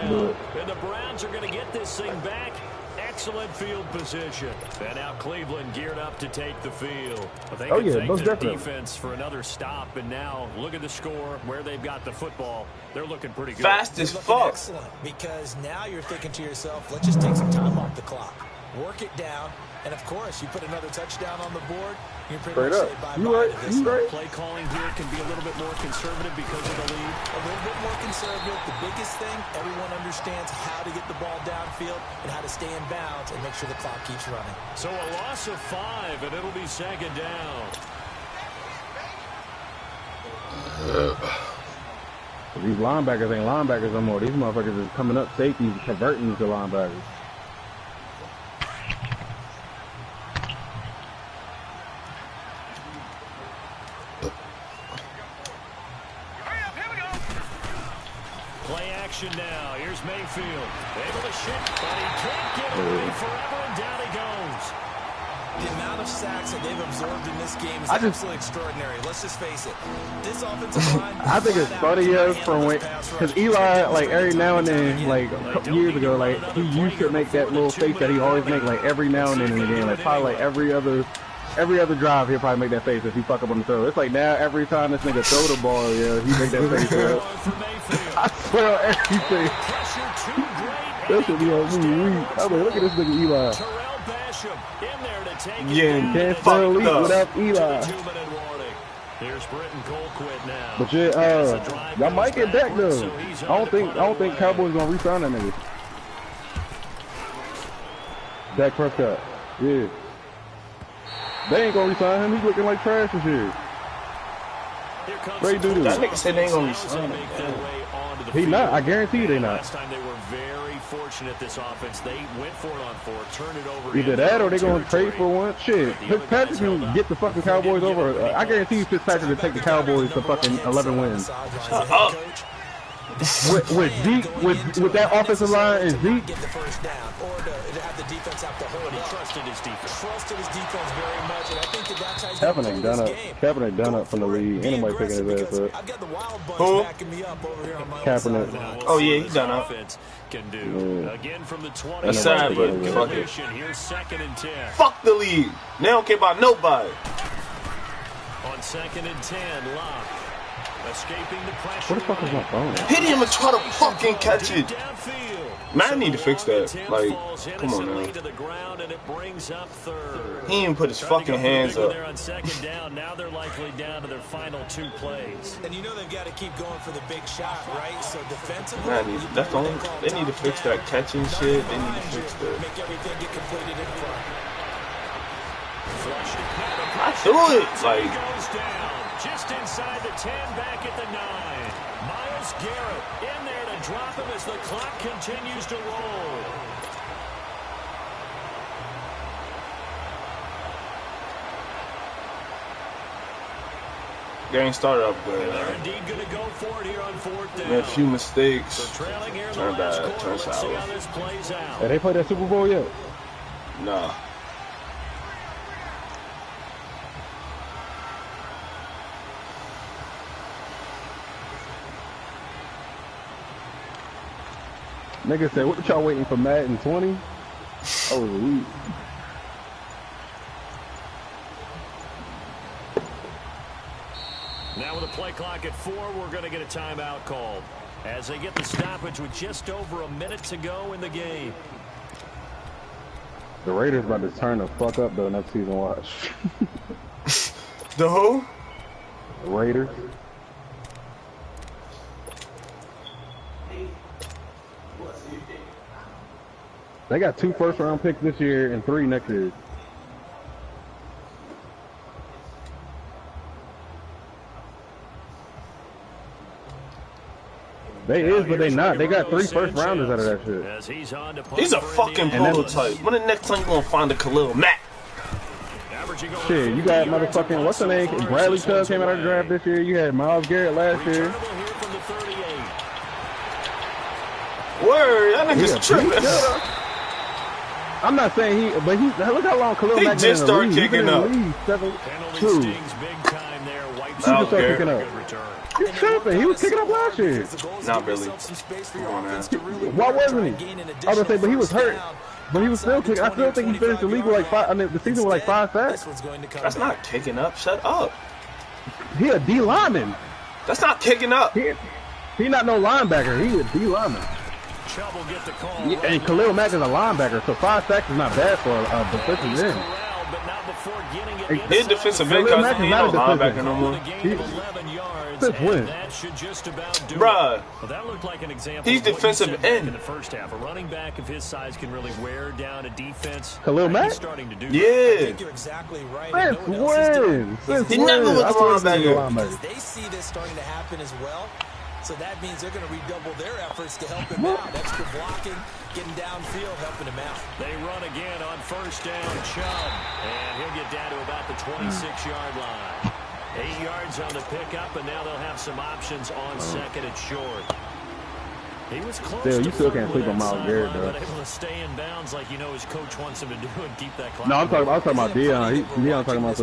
And the Browns are going to get this thing back. Excellent field position. And now Cleveland geared up to take the field. But they can thank their defense for another stop. And now look at the score, where they've got the football. They're looking pretty good. Fast as fuck. Excellent, because now you're thinking to yourself, let's just take some time off the clock. Work it down, and of course, you put another touchdown on the board, you're pretty much say bye-bye to this. You right. Play calling here can be a little bit more conservative because of the lead. A little bit more conservative. The biggest thing, everyone understands how to get the ball downfield and how to stay in bounds and make sure the clock keeps running. So a loss of 5, and it'll be second down. These linebackers ain't linebackers no more. These motherfuckers is coming up safeties, converting to linebackers. Now, here's Mayfield, able to shoot, but he can't get away forever, and down he goes. The amount of sacks that they've absorbed in this game is absolutely extraordinary. Let's just face it. This offensive line, I think it's funny from when, because Eli, like every now and then, like a couple years ago, like he used to make that little face that he always make, like every now and then in the game, like probably like every other drive he'll probably make that face if he fuck up on the throw. It's like now every time this nigga throw the ball, yeah, he make that face. I swear on everything. That should be on me. I mean, look at this nigga Eli. Yeah, can't spell elite without Eli. Here's Britton Colquitt now. But yeah, y'all might get back though. I don't think Cowboys gonna re-sign that nigga. Dak Prescott. Yeah. They ain't gonna resign him. He's looking like trash this year. Great dude. That nigga said they ain't gonna resign him. He not. I guarantee you they not. Last time they were very fortunate. This offense, they went for it on 4, turned it over. Either that or they gonna trade for one. Shit, Fitzpatrick can get the fucking Cowboys over. I guarantee you Fitzpatrick will take the Cowboys to fucking 11 wins. With Zeke, with that offensive line and Zeke. Get the first down, or to have the defense have to hold it. He trusted his defense. Trusted his defense very much, and I think that's how he's Kaepernick done up from the league. Anybody picking his ass up? I've got the wild bunch backing me up over here on my Kaepernick. Oh yeah, he's done up. Can do. Again from the 20. That's sad, but fuck it. Here's 2nd and 10. Fuck the league. They don't care about nobody. On 2nd and 10, Locke. Escaping the pressure. What the fuck is my phone? Hit him and try to fucking catch it. Man, I need to fix that. Like, come on now. He didn't put his fucking hands up. On 2nd down, now they're likely down to their final 2 plays. And you know they've got to keep going for the big shot, right? So defensively, That's the only. They need to fix that catching shit. They need to fix that. Make everything get completed in front. I do it. Like. Just inside the 10, back at the 9. Myles Garrett in there to drop him as the clock continues to roll. They ain't started up good. They're indeed going to go for it here on 4th down. Made a few mistakes. So trailing here in the Turn last bad. quarter. Turn Let's see how sour. this plays out. Have they played that Super Bowl yet? Nah. Nigga said, what y'all waiting for Madden 20? I was weak. Now with a play clock at 4, we're going to get a timeout called as they get the stoppage with just over a minute to go in the game. The Raiders about to turn the fuck up though next season. Watch. The who? The Raiders. They got 2 first-round picks this year and 3 next year. They is, but they not. They got 3 first-rounders out of that shit. As he's on to He's a fucking prototype. When the next time you gonna find a Khalil Mack? Shit, you got motherfucking, what's the name? Bradley Chubb came out of the draft this year. You had Myles Garrett last year. Word, that nigga's tripping. I'm not saying he, but he, look how long Khalil Mack just started kicking up. He's just started kicking up. He's tripping. He was kicking up last year. Not really. Come on, man. Why wasn't he? I was gonna say, but he was hurt. But he was still kicking. I still think he finished the league with like 5. I mean, the season with like 5 sacks. That's not kicking up. Shut up. He a D lineman. That's not kicking up. He not no linebacker. He a D lineman. And Khalil Mack is a linebacker, so 5 sacks is not bad for a defensive end. His defensive end because he's not a linebacker no more. Since when? Bruh, that looked like an example he's of what defensive end. in the first half. A running back of his size can really wear down a defense. Khalil Mack? Starting to do yeah. You're exactly right. Since when? He never was a linebacker. They see this starting to happen as well. So that means they're going to redouble their efforts to help him out. Extra blocking, getting downfield, helping him out. They run again on first down, Chubb. And he'll get down to about the 26-yard line. 8 yards on the pickup, and now they'll have some options on second and short. He was close. Still, you still can't sleep on Myles Garrett, though. Able to stay in bounds like you know his coach wants him to do and keep that clock. No, I'm talking about Deion. Deion talking about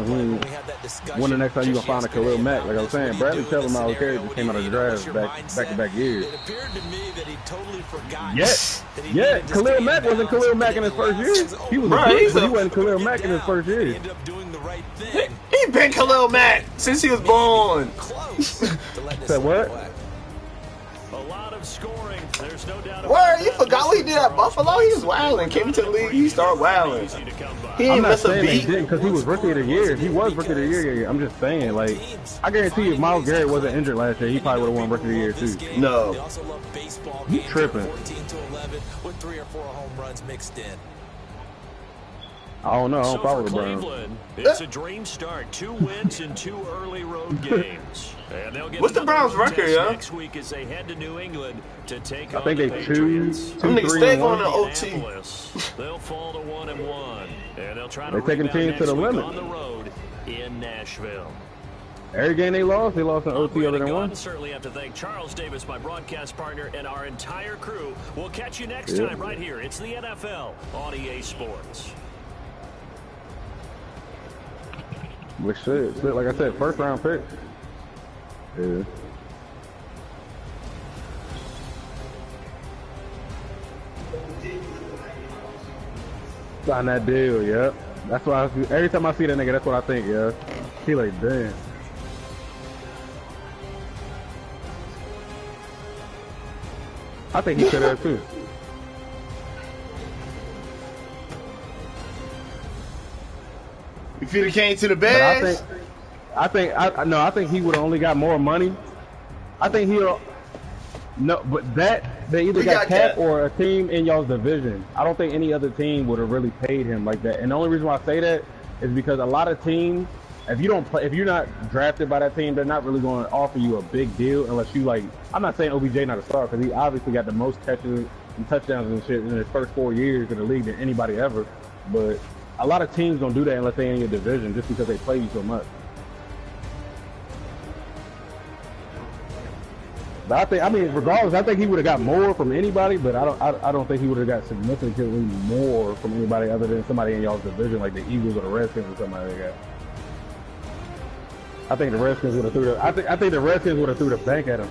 when the next time you gonna find a Khalil Mack? Like I was saying, Bradley Chubb and Myles Garrett just came out of the draft back-to-back years. It appeared to me that he totally forgot. Yeah, Khalil Mack wasn't Khalil Mack in his first year. He was but he wasn't Khalil Mack in his first year. He ended up doing the right thing. He been Khalil Mack since he was born. Said what? Scoring. There's no doubt about Word, you forgot what he did at Buffalo? He was wilding. Came to the league, he started wilding. He ain't miss a beat. Because he was rookie of the year. He was rookie of the year. I'm just saying, like, I guarantee you, if Myles Garrett wasn't injured last year, he probably would have won rookie of the year too. No. You tripping. 14-11 with 3 or 4 home runs mixed in. I don't know. I don't So follow for the Browns. Cleveland, it's a dream start. 2 wins in 2 early road games. And they'll get what's the Browns' record, yo? next week as they head to New England to take I on think the they Patriots. Them niggas stay going to OT. They'll fall to 1-1, and they'll try to They're taking rebound teams to the next week limit. on the road in Nashville. Every game they lost in OT other than one. Certainly have to thank Charles Davis, my broadcast partner, and our entire crew. We'll catch you next time right here. It's the NFL on EA Sports. Which shit, like I said, first round pick. Yeah. Sign that deal, yep. That's why every time I see that nigga, that's what I think, yeah. He like, damn. I think he could have too. If he'd have came to the Bears, I think he would have only got more money. I think he'll. No, but they either got Cap or a team in y'all's division. I don't think any other team would have really paid him like that. And the only reason why I say that is because a lot of teams, if you're not drafted by that team, they're not really going to offer you a big deal unless you like. I'm not saying OBJ not a star because he obviously got the most catches and touchdowns and shit in his first 4 years in the league than anybody ever. But a lot of teams don't do that unless they're in your division just because they play you so much. But regardless, I think he would have got more from anybody, but I don't think he would have got significantly more from anybody other than somebody in y'all's division, like the Eagles or the Redskins or somebody like that. I think the Redskins would have threw the bank at him.